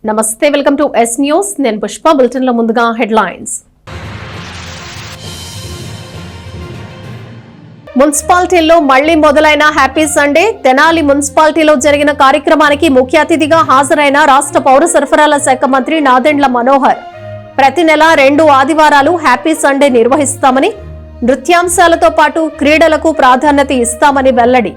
నమస్తే, welcome to yes news. నేను Pushpa. Bulletin లో ముందుగా హెడ్లైన్స్. మున్సిపాలిటీల్లో మళ్లీ మొదలైన హ్యాపీ సండే. తెనాలి మున్సిపాలిటీలో జరిగిన కార్యక్రమానికి ముఖ్య అతిథిగా హాజరైన రాష్ట్ర పౌర సరఫరాల శాఖ మంత్రి నాదెండ్ల మనోహర్ ప్రతి నెల 2 ఆదివారాలు హ్యాపీ సండే నిర్వహిస్తామని, నృత్యాంశాలతో పాటు క్రీడలకు ప్రాధాన్యత ఇస్తామని వెల్లడి.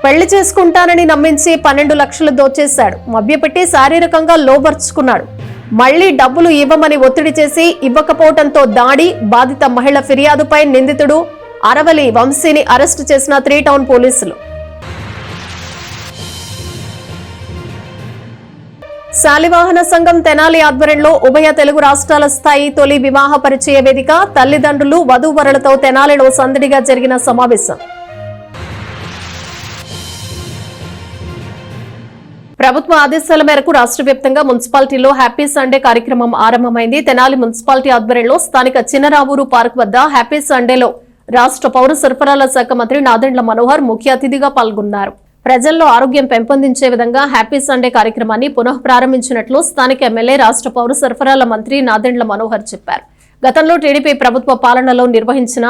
పెళ్లి చేసుకుంటానని నమ్మించి 12 లక్షలు దోచేశాడు. మభ్యపెట్టి శారీరకంగా లోబర్చుకున్నాడు. మళ్లీ డబ్బులు ఇవ్వమని ఒత్తిడి చేసి ఇవ్వకపోవడంతో దాడి. బాధిత మహిళ ఫిర్యాదుపై నిందితుడు అరవలి వంశీని అరెస్టు చేసిన 3 టౌన్ పోలీసులు. శాలివాహన సంఘం తెనాలి ఆధ్వర్యంలో ఉభయ తెలుగు రాష్ట్రాల స్థాయి తొలి వివాహ పరిచయ వేదిక. తల్లిదండ్రులు వధూవరులతో తెనాలిలో సందడిగా జరిగిన సమావేశం. ప్రభుత్వ ఆదేశాల మేరకు రాష్ట్ర వ్యాప్తంగా మున్సిపాలిటీలో హ్యాపీ సండే కార్యక్రమం ఆరంభమైంది. తెనాలి మున్సిపాలిటీ ఆధ్వర్యంలో స్థానిక చిన్నరావూరు పార్క్ వద్ద హ్యాపీ సండేలో రాష్ట్ర పౌర సరఫరాల శాఖ మంత్రి నాదెండ్ల మనోహర్ ముఖ్య అతిథిగా పాల్గొన్నారు. ప్రజల్లో ఆరోగ్యం పెంపొందించే విధంగా హ్యాపీ సండే కార్యక్రమాన్ని పునః ప్రారంభించినట్లు స్థానిక ఎమ్మెల్యే రాష్ట్ర పౌర సరఫరాల మంత్రి నాదెండ్ల మనోహర్ చెప్పారు. గతంలో టీడీపీ ప్రభుత్వ పాలనలో నిర్వహించిన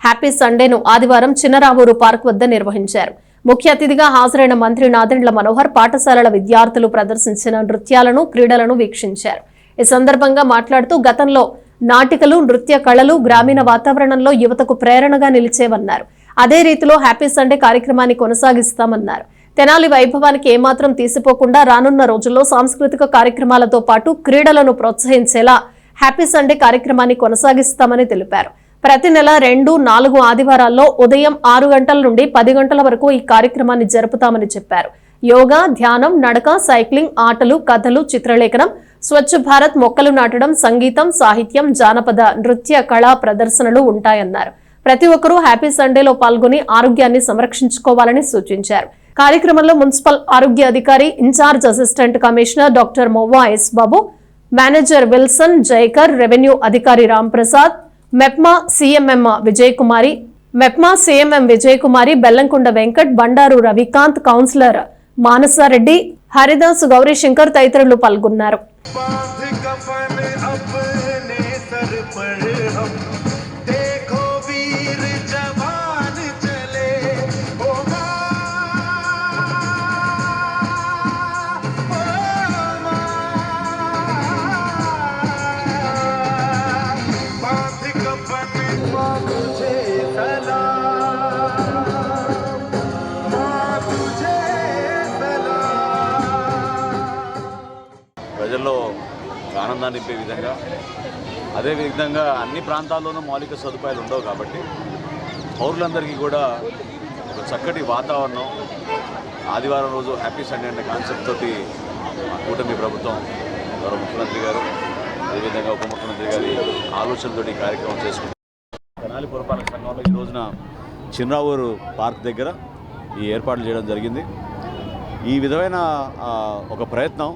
హ్యాపీ సండేను ఆదివారం చిన్నరావూరు పార్క్ వద్ద నిర్వహించారు. ముఖ్య అతిథిగా హాజరైన మంత్రి నాదెండ్ల మనోహర్ పాఠశాలల విద్యార్థులు ప్రదర్శించిన నృత్యాలను, క్రీడలను వీక్షించారు. ఈ సందర్భంగా మాట్లాడుతూ గతంలో నాటికలు, నృత్య కళలు గ్రామీణ వాతావరణంలో యువతకు ప్రేరణగా నిలిచేవన్నారు. అదే రీతిలో హ్యాపీ సండే కార్యక్రమాన్ని కొనసాగిస్తామన్నారు. తెనాలి వైభవానికి ఏమాత్రం తీసిపోకుండా రానున్న రోజుల్లో సాంస్కృతిక కార్యక్రమాలతో పాటు క్రీడలను ప్రోత్సహించేలా హ్యాపీ సండే కార్యక్రమాన్ని కొనసాగిస్తామని తెలిపారు. ప్రతి నెల 2, 4 ఆదివారాల్లో ఉదయం 6 గంటల నుండి 10 గంటల వరకు ఈ కార్యక్రమాన్ని జరుపుతామని చెప్పారు. యోగా, ధ్యానం, నడక, సైక్లింగ్, ఆటలు, కథలు, చిత్రలేఖనం, స్వచ్ఛ భారత్, మొక్కలు నాటడం, సంగీతం, సాహిత్యం, జానపద నృత్య కళా ప్రదర్శనలు ఉంటాయన్నారు. ప్రతి ఒక్కరూ హ్యాపీ సండేలో పాల్గొని ఆరోగ్యాన్ని సంరక్షించుకోవాలని సూచించారు. కార్యక్రమంలో మున్సిపల్ ఆరోగ్య అధికారి, in charge assistant commissioner doctor Movva S Babu, manager Wilson Jaikar, revenue అధికారి రాంప్రసాద్, మెప్మా సిఎంఎం విజయ్ కుమారి, బెల్లంకొండ వెంకట్, బండారు రవికాంత్, కౌన్సిలర్ మానసారెడ్డి, హరిదాస్, గౌరీశంకర్ తదితరులు పాల్గొన్నారు. ప్రజల్లో ఆనందాన్ని నింపే విధంగా, అదేవిధంగా అన్ని ప్రాంతాల్లోనూ మౌలిక సదుపాయాలు ఉండవు కాబట్టి పౌరులందరికీ కూడా ఒక చక్కటి వాతావరణం, ఆదివారం రోజు హ్యాపీ సండే అనే కాన్సెప్ట్ తోటి కూటమి ప్రభుత్వం, గౌరవ ముఖ్యమంత్రి గారు, అదేవిధంగా ఉప ముఖ్యమంత్రి గారి ఆలోచనతోటి ఈ కార్యక్రమం చేసుకుంటారు. తెనాలి పురపాలక సంఘంలో ఈ రోజున చిన్నరావూరు పార్క్ దగ్గర ఈ ఏర్పాట్లు చేయడం జరిగింది. ఈ విధమైన ఒక ప్రయత్నం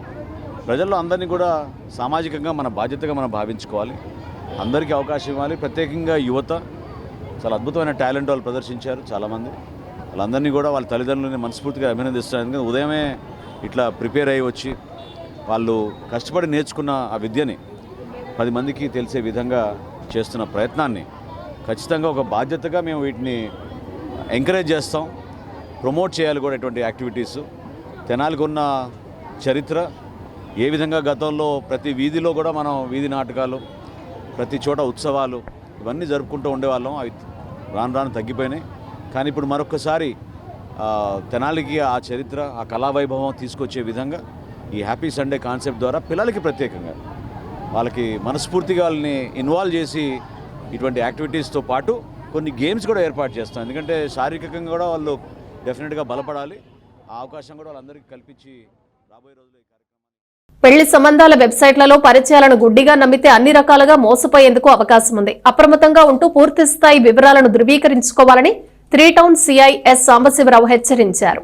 ప్రజల్లో అందరినీ కూడా సామాజికంగా మన బాధ్యతగా మనం భావించుకోవాలి. అందరికీ అవకాశం ఇవ్వాలి. ప్రత్యేకంగా యువత చాలా అద్భుతమైన టాలెంట్ వాళ్ళు ప్రదర్శించారు చాలామంది. వాళ్ళందరినీ కూడా వాళ్ళ తల్లిదండ్రులని మనస్ఫూర్తిగా అభినందిస్తున్నారు. ఎందుకంటే ఉదయమే ఇట్లా ప్రిపేర్ అయ్యి వచ్చి వాళ్ళు కష్టపడి నేర్చుకున్న ఆ విద్యని 10 మందికి తెలిసే విధంగా చేస్తున్న ప్రయత్నాన్ని ఖచ్చితంగా ఒక బాధ్యతగా మేము వీటిని ఎంకరేజ్ చేస్తాం, ప్రమోట్ చేయాలి కూడా. ఇటువంటి యాక్టివిటీస్ తెనాలికి ఉన్న చరిత్ర ఏ విధంగా గతంలో ప్రతి వీధిలో కూడా మనం వీధి నాటకాలు, ప్రతి చోట ఉత్సవాలు ఇవన్నీ జరుపుకుంటూ ఉండేవాళ్ళం. అవి రాను రాను తగ్గిపోయినాయి. కానీ ఇప్పుడు మరొకసారి తెనాలికి ఆ చరిత్ర, ఆ కళావైభవం తీసుకొచ్చే విధంగా ఈ హ్యాపీ సండే కాన్సెప్ట్ ద్వారా పిల్లలకి ప్రత్యేకంగా వాళ్ళకి మనస్ఫూర్తిగా వాళ్ళని ఇన్వాల్వ్ చేసి ఇటువంటి యాక్టివిటీస్తో పాటు కొన్ని గేమ్స్ కూడా ఏర్పాటు చేస్తాం. ఎందుకంటే శారీరకంగా కూడా వాళ్ళు డెఫినెట్గా బలపడాలి. ఆ అవకాశం కూడా వాళ్ళందరికీ కల్పించి రాబోయే రోజుల్లో పెళ్లి సంబంధాల వెబ్సైట్లలో పరిచయాలను గుడ్డిగా నమ్మితే అన్ని రకాలుగా మోసపోయేందుకు అవకాశం ఉంది. అప్రమత్తంగా ఉంటూ పూర్తి స్థాయి వివరాలను ధృవీకరించుకోవాలని 3 టౌన్ సిఐ ఎస్ సాంబశివరావు హెచ్చరించారు.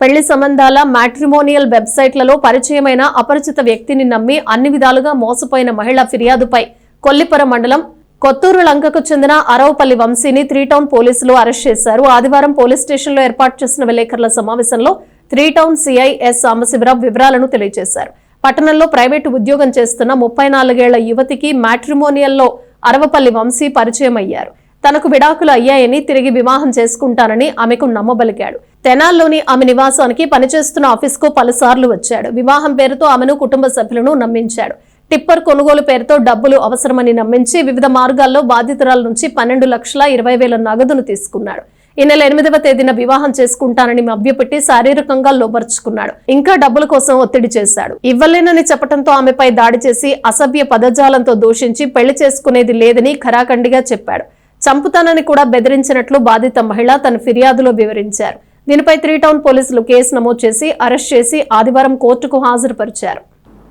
పెళ్లి సంబంధాల మ్యాట్రిమోనియల్ వెబ్సైట్లలో పరిచయమైన అపరిచిత వ్యక్తిని నమ్మి అన్ని విధాలుగా మోసపోయిన మహిళ ఫిర్యాదుపై కొల్లిపురం మండలం కొత్తూరు లంకకు చెందిన అరవపల్లి వంశీని 3 టౌన్ పోలీసులు అరెస్ట్ చేశారు. ఆదివారం పోలీస్ స్టేషన్లో ఏర్పాటు చేసిన విలేకరుల సమావేశంలో three town CI S Sambasivarao వివరాలను తెలియజేశారు. పట్టణంలో ప్రైవేటు ఉద్యోగం చేస్తున్న 34 ఏళ్ల యువతికి మ్యాట్రిమోనియల్లో అరవపల్లి వంశీ పరిచయం అయ్యారు. తనకు విడాకులు అయ్యాయని తిరిగి వివాహం చేసుకుంటానని ఆమెకు నమ్మబలికాడు. తెనాల్లోని ఆమె నివాసానికి పనిచేస్తున్న ఆఫీస్కు పలుసార్లు వచ్చాడు. వివాహం పేరుతో ఆమెను కుటుంబ సభ్యులను నమ్మించాడు. టిప్పర్ కొనుగోలు పేరుతో డబ్బులు అవసరమని నమ్మించి వివిధ మార్గాల్లో బాధితురాల నుంచి 12,20,000 నగదును తీసుకున్నాడు. ఈ నెల 8వ తేదీన వివాహం చేసుకుంటానని మభ్యపెట్టి శారీరకంగా లోబర్చుకున్నాడు. ఇంకా డబ్బుల కోసం ఒత్తిడి చేశాడు. ఇవ్వలేనని చెప్పడంతో ఆమెపై దాడి చేసి అసభ్య పదజాలంతో దూషించి పెళ్లి చేసుకునేది లేదని ఖరాఖండిగా చెప్పాడు. చంపుతానని కూడా బెదిరించినట్లు బాధిత మహిళ తన ఫిర్యాదులో వివరించారు. దీనిపై త్రీ టౌన్ పోలీసులు కేసు నమోదు చేసి అరెస్ట్ చేసి ఆదివారం కోర్టుకు హాజరుపరిచారు.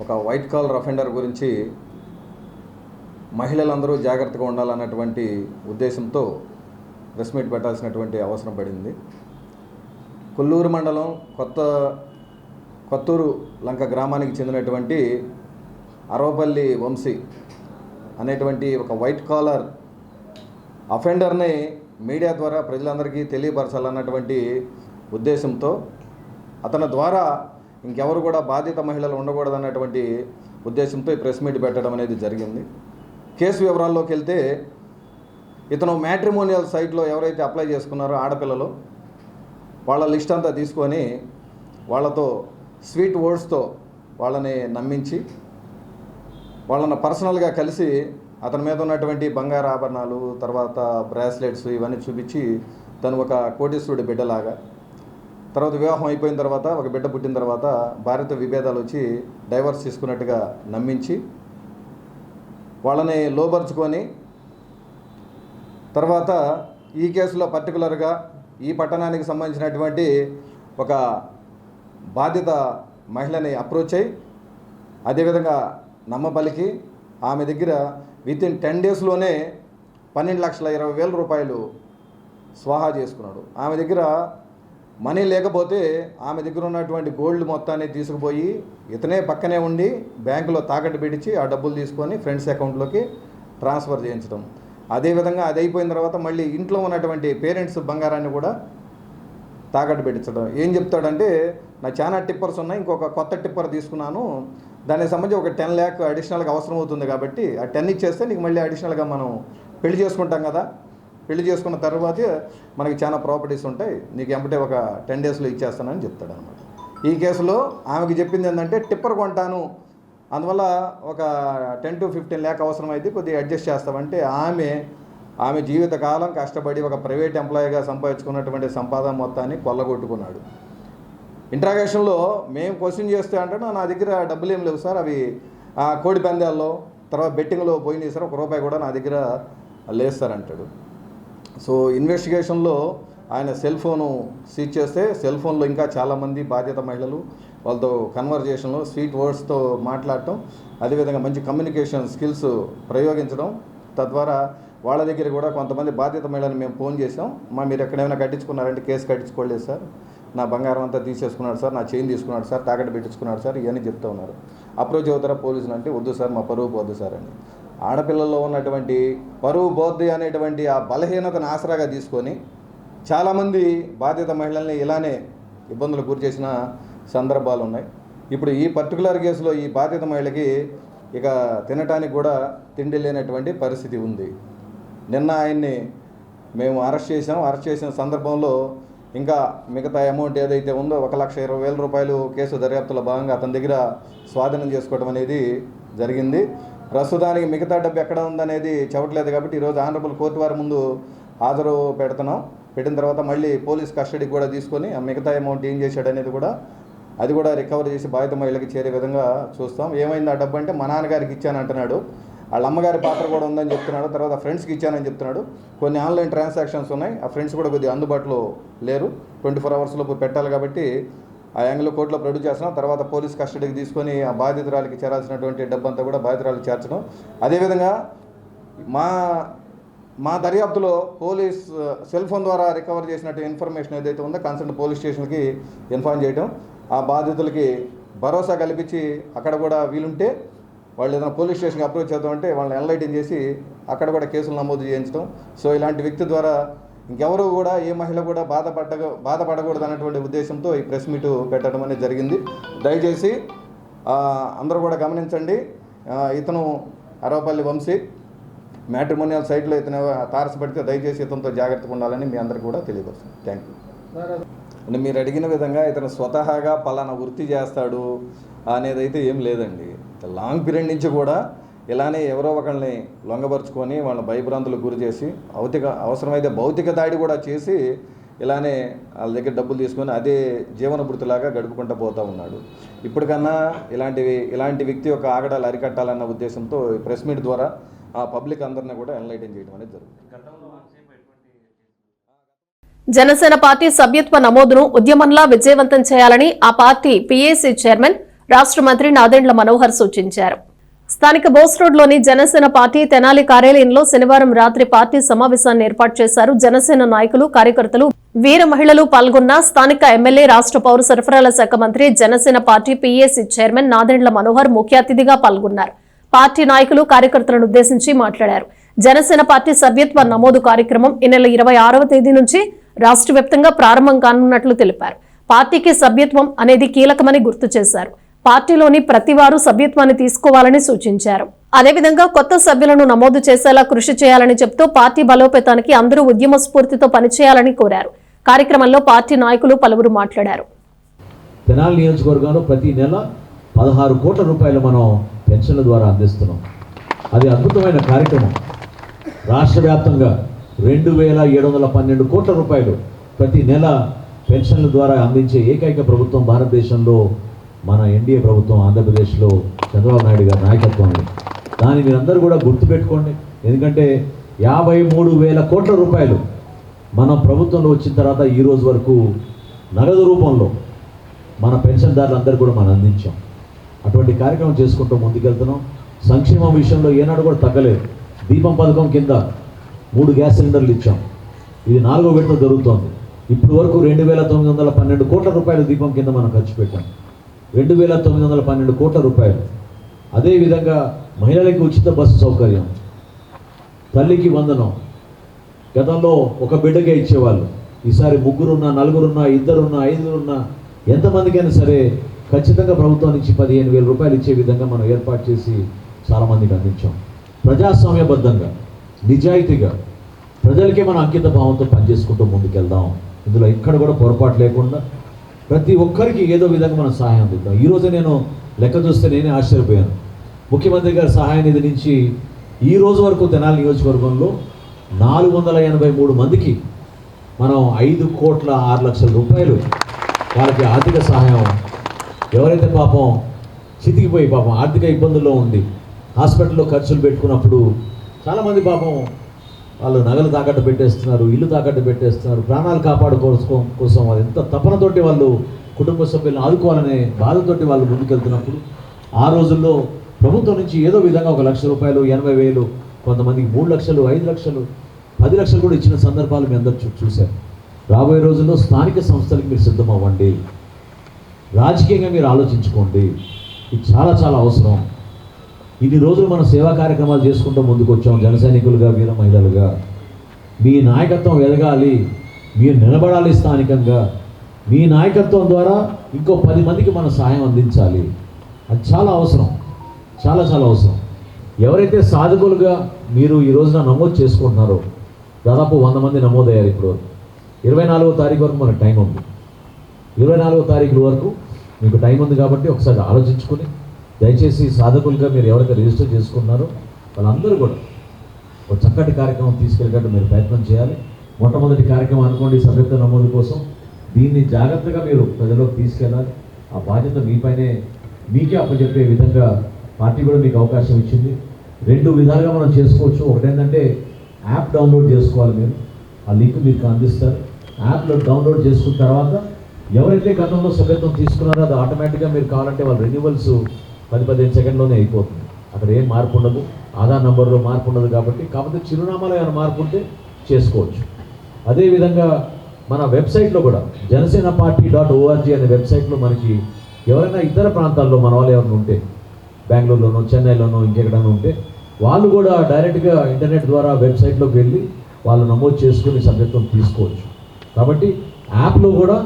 ఒక వైట్ కాలర్ అఫెండర్ గురించి మహిళలందరూ జాగ్రత్తగా ఉండాలన్నటువంటి ఉద్దేశంతో ప్రెస్ మీట్ పెట్టాల్సినటువంటి అవసరం పడింది. కొల్లూరు మండలం కొత్తూరు లంక గ్రామానికి చెందినటువంటి అరవపల్లి వంశీ అనేటువంటి ఒక వైట్ కాలర్ అఫెండర్ని మీడియా ద్వారా ప్రజలందరికీ తెలియపరచాలన్నటువంటి ఉద్దేశంతో అతని ద్వారా ఇంకెవరు కూడా బాధిత మహిళలు ఉండకూడదన్నటువంటి ఉద్దేశంతో ఈ ప్రెస్ మీట్ పెట్టడం అనేది జరిగింది. కేసు వివరాల్లోకి వెళ్తే ఇతను మ్యాట్రిమోనియల్ సైట్లో ఎవరైతే అప్లై చేసుకున్నారో ఆడపిల్లలు వాళ్ళ లిస్ట్ అంతా తీసుకొని వాళ్ళతో స్వీట్ వర్డ్స్తో వాళ్ళని నమ్మించి వాళ్ళని పర్సనల్గా కలిసి అతని మీద ఉన్నటువంటి బంగారు ఆభరణాలు, తర్వాత బ్రాస్లెట్స్ ఇవన్నీ చూపించి తను ఒక కోటీశ్వరుడి బిడ్డలాగా, తర్వాత వివాహం అయిపోయిన తర్వాత ఒక బిడ్డ పుట్టిన తర్వాత భార్యతో విభేదాలు వచ్చి డైవర్స్ తీసుకున్నట్టుగా నమ్మించి వాళ్ళని లోబర్చుకొని తర్వాత ఈ కేసులో పర్టికులర్గా ఈ పట్టణానికి సంబంధించినటువంటి ఒక బాధిత మహిళని అప్రోచ్ అయ్యి అదేవిధంగా నమ్మబలికి ఆమె దగ్గర వితిన్ 10 డేస్లోనే 12,20,000 రూపాయలు స్వాహా చేసుకున్నాడు. ఆమె దగ్గర మనీ లేకపోతే ఆమె దగ్గర ఉన్నటువంటి గోల్డ్ మొత్తాన్ని తీసుకుపోయి ఇతనే పక్కనే ఉండి బ్యాంకులో తాకట్టు పెట్టించి ఆ డబ్బులు తీసుకొని ఫ్రెండ్స్ అకౌంట్లోకి ట్రాన్స్ఫర్ చేయించడం. అదేవిధంగా అది అయిపోయిన తర్వాత మళ్ళీ ఇంట్లో ఉన్నటువంటి పేరెంట్స్ బంగారాన్ని కూడా తాకట్టు పెట్టించడం. ఏం చెప్తాడంటే, నా చాలా టిప్పర్స్ ఉన్నాయి, ఇంకొక కొత్త టిప్పర్ తీసుకున్నాను, దానికి సంబంధించి ఒక 10 lakh అడిషనల్గా అవసరం అవుతుంది కాబట్టి ఆ 10 ఇచ్చేస్తే నీకు మళ్ళీ అడిషనల్గా మనం పెళ్లి చేసుకుంటాం కదా, పెళ్లి చేసుకున్న తర్వాత మనకి చాలా ప్రాపర్టీస్ ఉంటాయి, నీకు ఎంబటే ఒక 10 డేస్లో ఇచ్చేస్తానని చెప్తాడు అనమాట. ఈ కేసులో ఆమెకి చెప్పింది ఏంటంటే, టిప్పర్ కొంటాను, అందువల్ల ఒక 10 to 15 lakh అవసరం అయితే కొద్దిగా అడ్జస్ట్ చేస్తామంటే ఆమె జీవితకాలం కష్టపడి ఒక ప్రైవేట్ ఎంప్లాయీగా సంపాదించుకున్నటువంటి సంపాదన మొత్తాన్ని కొల్లగొట్టుకున్నాడు. ఇంట్రాగేషన్లో మేము క్వశ్చన్ చేస్తే అంటే, నా దగ్గర డబ్బులు ఏం లేవు సార్, అవి కోడి పందాల్లో తర్వాత బెట్టింగ్లో పోయినాయి సార్, ₹1 కూడా నా దగ్గర లేదు సార్ అంటాడు. సో ఇన్వెస్టిగేషన్లో ఆయన సెల్ ఫోను సీజ్ చేస్తే సెల్ ఫోన్లో ఇంకా చాలామంది బాధ్యత మహిళలు వాళ్ళతో కన్వర్జేషన్లో స్వీట్ వర్డ్స్తో మాట్లాడటం, అదేవిధంగా మంచి కమ్యూనికేషన్ స్కిల్స్ ప్రయోగించడం, తద్వారా వాళ్ళ దగ్గర కూడా కొంతమంది బాధ్యత మహిళలను మేము ఫోన్ చేసాం, మీరు ఎక్కడైనా కట్టించుకున్నారంటే కేసు కట్టించుకోలేదు సార్, నా బంగారం అంతా తీసేసుకున్నాడు సార్, నా చైన్ తీసుకున్నాడు సార్, తాకట్టు పెట్టించుకున్నాడు సార్, ఇవన్నీ చెప్తూ ఉన్నారు. అప్రోచ్ అవుతారా పోలీసులు అంటే, వద్దు సార్ మా పరువు పోద్దు సార్ అని. ఆడపిల్లల్లో ఉన్నటువంటి పరువు పోద్ది అనేటువంటి ఆ బలహీనతను ఆసరాగా తీసుకొని చాలామంది బాధిత మహిళల్ని ఇలానే ఇబ్బందులకు గురి చేసిన సందర్భాలు ఉన్నాయి. ఇప్పుడు ఈ పర్టికులర్ కేసులో ఈ బాధిత మహిళకి ఇక తినటానికి కూడా తిండి లేనటువంటి పరిస్థితి ఉంది. నిన్న ఆయన్ని మేము అరెస్ట్ చేసిన సందర్భంలో ఇంకా మిగతా అమౌంట్ ఏదైతే ఉందో 1,20,000 రూపాయలు కేసు దర్యాప్తులో భాగంగా అతని దగ్గర స్వాధీనం చేసుకోవడం అనేది జరిగింది. ప్రస్తుతానికి మిగతా డబ్బు ఎక్కడ ఉందనేది చెప్పట్లేదు కాబట్టి ఈరోజు ఆనరబుల్ కోర్టు వారి ముందు హాజరు పెట్టిన తర్వాత మళ్ళీ పోలీస్ కస్టడీకి కూడా తీసుకొని ఆ మిగతా అమౌంట్ ఏం చేశాడనేది కూడా అది కూడా రికవర్ చేసి బాధిత మహిళకి చేరే విధంగా చూస్తాం. ఏమైంది ఆ డబ్బు అంటే, మా నాన్నగారికి ఇచ్చానంటున్నాడు, వాళ్ళ అమ్మగారి పాత్ర కూడా ఉందని చెప్తున్నాడు, తర్వాత ఫ్రెండ్స్కి ఇచ్చానని చెప్తున్నాడు. కొన్ని ఆన్లైన్ ట్రాన్సాక్షన్స్ ఉన్నాయి, ఆ ఫ్రెండ్స్ కూడా కొద్దిగా అందుబాటులో లేరు, 24 hours లోపు పెట్టాలి కాబట్టి ఆ యాంగిల్ కోర్టులో ప్రొడ్యూస్ చేస్తున్నాం. తర్వాత పోలీస్ కస్టడీకి తీసుకొని ఆ బాధితురాలికి చేరాల్సినటువంటి డబ్బు అంతా కూడా బాధితురాలికి చేర్చడం. అదేవిధంగా మా దర్యాప్తులో పోలీస్ సెల్ ఫోన్ ద్వారా రికవర్ చేసినట్టు ఇన్ఫర్మేషన్ ఏదైతే ఉందో కన్సర్న్ పోలీస్ స్టేషన్కి ఇన్ఫార్మ్ చేయడం, ఆ బాధితులకి భరోసా కల్పించి అక్కడ కూడా వీలుంటే వాళ్ళు ఏదైనా పోలీస్ స్టేషన్కి అప్రోచ్ చేద్దామంటే వాళ్ళని ఎన్లైటింగ్ చేసి అక్కడ కూడా కేసులు నమోదు చేయించడం. సో ఇలాంటి వ్యక్తి ద్వారా ఇంకెవరు కూడా ఏ మహిళ కూడా బాధపడకూడదు అన్నటువంటి ఉద్దేశంతో ఈ ప్రెస్ మీట్ పెట్టడం అనేది జరిగింది. దయచేసి అందరూ కూడా గమనించండి. ఇతను అరవపల్లి వంశీ మ్యాట్రిమోనియల్ సైట్లో ఇతను తారసపడితే దయచేసి ఇతనితో జాగ్రత్తగా ఉండాలని మీ అందరికీ కూడా తెలియపరుస్తుంది. Thank you. అంటే మీరు అడిగిన విధంగా ఇతను స్వతహాగా పలానా వృత్తి చేస్తాడు అనేది అయితే ఏం లేదండి. లాంగ్ పీరియడ్ నుంచి కూడా ఇలానే ఎవరో ఒకరిని లొంగపరుచుకొని వాళ్ళ భయభ్రాంతులకు గురి చేసి అవసరమైతే భౌతిక దాడి కూడా చేసి ఇలానే వాళ్ళ దగ్గర డబ్బులు తీసుకొని అదే జీవన వృత్తిలాగా గడుపుకుంటూ పోతూ ఉన్నాడు. ఇప్పటికన్నా ఇలాంటి వ్యక్తి యొక్క ఆగడాలు అరికట్టాలన్న ఉద్దేశంతో ఈ ప్రెస్ మీట్ ద్వారా ఆ పబ్లిక్ అందరినీ కూడా ఎన్లైటన్ చేయడం అనేది జరుగుతుంది. జనసేన పార్టీ సభ్యత్వ నమోదును ఉద్యమంలా విజయవంతం చేయాలని ఆ పార్టీ పీఏసీ చైర్మన్ రాష్ట్ర మంత్రి నాదెండ్ల మనోహర్ సూచించారు. స్థానిక బోస్ రోడ్లోని జనసేన పార్టీ తెనాలి కార్యాలయంలో శనివారం రాత్రి పార్టీ సమావేశాన్ని ఏర్పాటు చేశారు. జనసేన నాయకులు, కార్యకర్తలు, వీర మహిళలు పాల్గొన్న స్థానిక ఎమ్మెల్యే, రాష్ట్ర పౌర సరఫరాల శాఖ మంత్రి, Janasena party PAC chairman Nadendla Manohar ముఖ్య అతిథిగా పాల్గొన్నారు. పార్టీ నాయకులు, కార్యకర్తలను ఉద్దేశించి మాట్లాడారు. జనసేన పార్టీ సభ్యత్వ నమోదు కార్యక్రమం ఈ నెల 26వ తేదీ నుంచి రాష్ట్ర వ్యాప్తంగా ప్రారంభం కానున్నట్లు తెలిపారు. పార్టీకి సభ్యత్వం అనేది కీలకమని గుర్తు చేశారు. పార్టీలోని ప్రతి వారు సభ్యత్వాన్ని తీసుకోవాలని సూచించారు. అదేవిధంగా కొత్త సభ్యులను నమోదు చేసేలా కృషి చేయాలని చెబుతూ పార్టీ బలోపేతానికి అందరూ ఉద్యమ స్ఫూర్తితో పనిచేయాలని కోరారు. కార్యక్రమంలో పార్టీ నాయకులు పలువురు మాట్లాడారు. తెనాలి నియోజకవర్గంలో ప్రతి నెల 16 కోట్ల రూపాయలు మనం పెన్షన్ల ద్వారా అందిస్తున్నాం. అది అద్భుతమైన కార్యక్రమం. రాష్ట్ర వ్యాప్తంగా 2712 కోట్ల రూపాయలు ప్రతి నెల పెన్షన్ల ద్వారా అందించే ఏకైక ప్రభుత్వం భారతదేశంలో మన ఎన్డీఏ ప్రభుత్వం, ఆంధ్రప్రదేశ్లో చంద్రబాబు నాయుడు గారి నాయకత్వంలో. దాన్ని మీరందరూ కూడా గుర్తుపెట్టుకోండి. ఎందుకంటే 53,000 కోట్ల రూపాయలు మనం ప్రభుత్వంలో వచ్చిన తర్వాత ఈ రోజు వరకు నగదు రూపంలో మన పెన్షన్దారులందరూ కూడా మనం అందించాం. అటువంటి కార్యక్రమం చేసుకుంటూ ముందుకెళ్తున్నాం. సంక్షేమం విషయంలో ఏనాడు కూడా తగ్గలేదు. దీపం పథకం కింద 3 గ్యాస్ సిలిండర్లు ఇచ్చాం. ఇది 4వ విడత జరుగుతోంది. ఇప్పటి వరకు 2,912 కోట్ల రూపాయలు దీపం కింద మనం ఖర్చు పెట్టాం. 2,912 కోట్ల రూపాయలు. అదేవిధంగా మహిళలకి ఉచిత బస్సు సౌకర్యం, తల్లికి వందనం. గతంలో ఒక బిడ్డకే ఇచ్చేవాళ్ళు. ఈసారి 3 ఉన్నా, 4 ఉన్నా, 2 ఉన్నా, 5 ఉన్నా, ఎంతమందికైనా సరే ఖచ్చితంగా ప్రభుత్వం నుంచి 15,000 రూపాయలు ఇచ్చే విధంగా మనం ఏర్పాటు చేసి చాలామందికి అందించాం. ప్రజాస్వామ్యబద్ధంగా, నిజాయితీగా ప్రజలకే మనం అంకిత భావంతో పనిచేసుకుంటూ ముందుకెళ్దాం. ఇందులో ఎక్కడ కూడా పొరపాటు లేకుండా ప్రతి ఒక్కరికి ఏదో విధంగా మనం సహాయం అందిద్దాం. ఈరోజు నేను లెక్క చూస్తే నేనే ఆశ్చర్యపోయాను. ముఖ్యమంత్రి గారి సహాయ నిధి నుంచి ఈ రోజు వరకు తెనాలి నియోజకవర్గంలో 483 మందికి మనం 5,06,00,000 రూపాయలు వాళ్ళకి ఆర్థిక సహాయం, ఎవరైతే పాపం చితికిపోయి పాపం ఆర్థిక ఇబ్బందుల్లో ఉండి హాస్పిటల్లో ఖర్చులు పెట్టుకున్నప్పుడు చాలామంది పాపం వాళ్ళు నగలు తాకట్టు పెట్టేస్తున్నారు, ఇల్లు తాకట్టు పెట్టేస్తున్నారు, ప్రాణాలు కాపాడుకోవడం కోసం వాళ్ళు ఎంత తపనతోటి వాళ్ళు కుటుంబ సభ్యులను ఆదుకోవాలనే బాధతోటి వాళ్ళు ముందుకెళ్తున్నప్పుడు ఆ రోజుల్లో ప్రభుత్వం నుంచి ఏదో విధంగా 1,00,000 రూపాయలు, 80,000, కొంతమందికి 3 లక్షలు, 5 లక్షలు, 10 లక్షలు కూడా ఇచ్చిన సందర్భాలు మీ అందరూ చూశారు. రాబోయే రోజుల్లో స్థానిక సంస్థలకు మీరు సిద్ధం అవ్వండి. రాజకీయంగా మీరు ఆలోచించుకోండి. ఇది చాలా చాలా అవసరం. ఇన్ని రోజులు మనం సేవా కార్యక్రమాలు చేసుకుంటూ ముందుకు వచ్చాం. జన సైనికులుగా, వీర మహిళలుగా మీ నాయకత్వం ఎదగాలి, మీరు నిలబడాలి స్థానికంగా. మీ నాయకత్వం ద్వారా ఇంకో 10 మందికి మనం సహాయం అందించాలి. అది చాలా అవసరం, చాలా చాలా అవసరం. ఎవరైతే సాధకులుగా మీరు ఈ రోజున నమోదు చేసుకుంటున్నారో దాదాపు 100 మంది నమోదయ్యారు. ఇప్పుడు 24వ తారీఖు వరకు మనకు టైం ఉంది. 24వ తారీఖు వరకు మీకు టైం ఉంది కాబట్టి ఒకసారి ఆలోచించుకుని దయచేసి సాధకులుగా మీరు ఎవరైతే రిజిస్టర్ చేసుకున్నారో వాళ్ళందరూ కూడా ఒక చక్కటి కార్యక్రమం తీసుకెళ్ళేటట్టు మీరు ప్రయత్నం చేయాలి. మొట్టమొదటి కార్యక్రమం అనుకోండి సభ్యత్వ నమోదు కోసం. దీన్ని జాగ్రత్తగా మీరు ప్రజల్లోకి తీసుకెళ్ళాలి. ఆ బాధ్యత మీపైనే, మీకే అప్పచెప్పే విధంగా పార్టీ కూడా మీకు అవకాశం ఇచ్చింది. 2 విధాలుగా మనం చేసుకోవచ్చు. ఒకటేంటంటే యాప్ డౌన్లోడ్ చేసుకోవాలి. మీరు ఆ లింక్ మీకు అందిస్తారు. యాప్లో డౌన్లోడ్ చేసుకున్న తర్వాత ఎవరైతే గతంలో సభ్యత్వం తీసుకున్నారో అది ఆటోమేటిక్గా మీరు కావాలంటే వాళ్ళ రెన్యువల్స్ 10-15 సెకండ్లోనే అయిపోతుంది. అక్కడ ఏం మార్పు ఉండదు, ఆధార్ నెంబర్లో మార్పు ఉండదు. కాకపోతే చిరునామాలో ఏమైనా మార్పు ఉంటే చేసుకోవచ్చు. అదేవిధంగా మన వెబ్సైట్లో కూడా janasenaparty.org అనే వెబ్సైట్లో మనకి ఎవరైనా ఇతర ప్రాంతాల్లో మన వాళ్ళు ఎవరైనా ఉంటే, బెంగళూరులోనో, చెన్నైలోనో, ఇంకెక్కడైనా ఉంటే వాళ్ళు కూడా డైరెక్ట్గా ఇంటర్నెట్ ద్వారా వెబ్సైట్లోకి వెళ్ళి వాళ్ళు నమోదు చేసుకుని సభ్యత్వం తీసుకోవచ్చు. కాబట్టి యాప్లో కూడా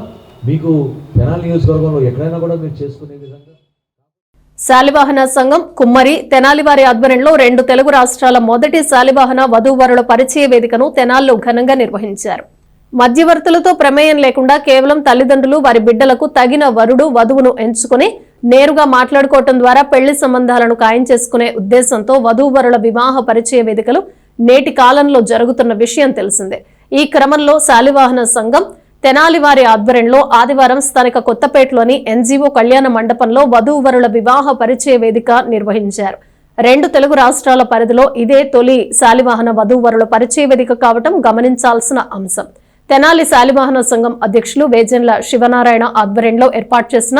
మీకు తెనాలి నియోజకవర్గంలో ఎక్కడైనా కూడా మీరు చేసుకునే విధంగా. శాలివాహన సంఘం కుమ్మరి తెనాలి వారి ఆధ్వర్యంలో 2 తెలుగు రాష్ట్రాల మొదటి శాలివాహన వధూవరుల పరిచయ వేదికను తెనాలిలో ఘనంగా నిర్వహించారు. మధ్యవర్తులతో ప్రమేయం లేకుండా కేవలం తల్లిదండ్రులు వారి బిడ్డలకు తగిన వరుడు వధువును ఎంచుకుని నేరుగా మాట్లాడుకోవటం ద్వారా పెళ్లి సంబంధాలను ఖాయం చేసుకునే ఉద్దేశంతో వధూవరుల వివాహ పరిచయ వేదికలు నేటి కాలంలో జరుగుతున్న విషయం తెలిసిందే. ఈ క్రమంలో శాలివాహన సంఘం తెనాలి వారి ఆధ్వర్యంలో ఆదివారం స్థానిక కొత్తపేటలోని ఎన్జీఓ కళ్యాణ మండపంలో వధూవరుల వివాహ పరిచయ వేదిక నిర్వహించారు. 2 తెలుగు రాష్ట్రాల పరిధిలో ఇదే తొలి శాలివాహన వధూవరుల పరిచయ వేదిక కావటం గమనించాల్సిన అంశం. తెనాలి శాలివాహన సంఘం అధ్యక్షులు వేజెండ్ల శివనారాయణ ఆధ్వర్యంలో ఏర్పాటు చేసిన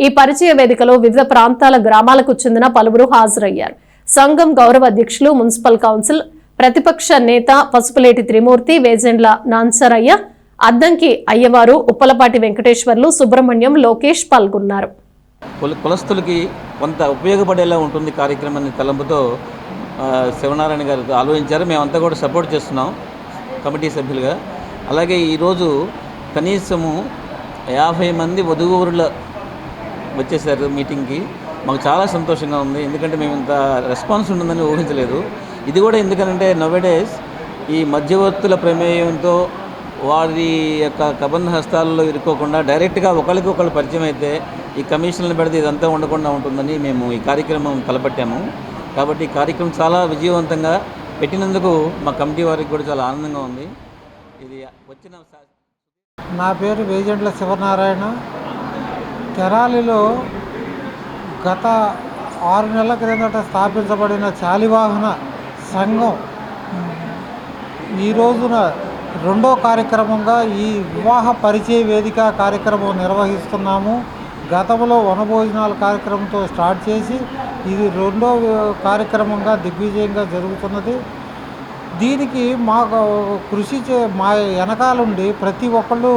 ఈ పరిచయ వేదికలో వివిధ ప్రాంతాల గ్రామాలకు చెందిన పలువురు హాజరయ్యారు. సంఘం గౌరవ అధ్యక్షులు, మున్సిపల్ కౌన్సిల్ ప్రతిపక్ష నేత పసుపులేటి త్రిమూర్తి, వేజెండ్ల నాన్సరయ్య, అద్దంకి అయ్యవారు, ఉప్పలపాటి వెంకటేశ్వర్లు, సుబ్రహ్మణ్యం, లోకేష్ పాల్గొన్నారు. కులస్తులకి కొంత ఉపయోగపడేలా ఉంటుంది కార్యక్రమాన్ని తలంపుతో శివనారాయణ గారు ఆలోచించారు. మేమంతా కూడా సపోర్ట్ చేస్తున్నాం కమిటీ సభ్యులుగా. అలాగే ఈరోజు కనీసము 50 మంది వధూవరుల వచ్చేసారు మీటింగ్కి. మాకు చాలా సంతోషంగా ఉంది, ఎందుకంటే మేము ఇంత రెస్పాన్స్ ఉంటుందని ఊహించలేదు. ఇది కూడా ఎందుకంటే నోవేడేస్ ఈ మధ్యవర్తుల ప్రమేయంతో వారి యొక్క కబంధ హస్తాలలో ఇరుక్కోకుండా డైరెక్ట్గా ఒకరికి ఒకళ్ళు పరిచయం అయితే ఈ కమిషన్లు పెడితే ఇదంతా ఉండకుండా ఉంటుందని మేము ఈ కార్యక్రమం తలపట్టాము. కాబట్టి ఈ కార్యక్రమం చాలా విజయవంతంగా పెట్టినందుకు మా కమిటీ వారికి కూడా చాలా ఆనందంగా ఉంది. ఇది వచ్చిన నా పేరు వేజెండ్ల శివనారాయణ. తెనాలిలో గత 6 నెలల క్రిందట స్థాపించబడిన శాలివాహన సంఘం ఈ రోజున 2వ కార్యక్రమంగా ఈ వివాహ పరిచయ వేదిక కార్యక్రమం నిర్వహిస్తున్నాము. గతంలో వనభోజనాల కార్యక్రమంతో స్టార్ట్ చేసి ఇది 2వ కార్యక్రమంగా దిగ్విజయంగా జరుగుతున్నది. దీనికి మాకు మా వెనకాలండి ప్రతి ఒక్కళ్ళు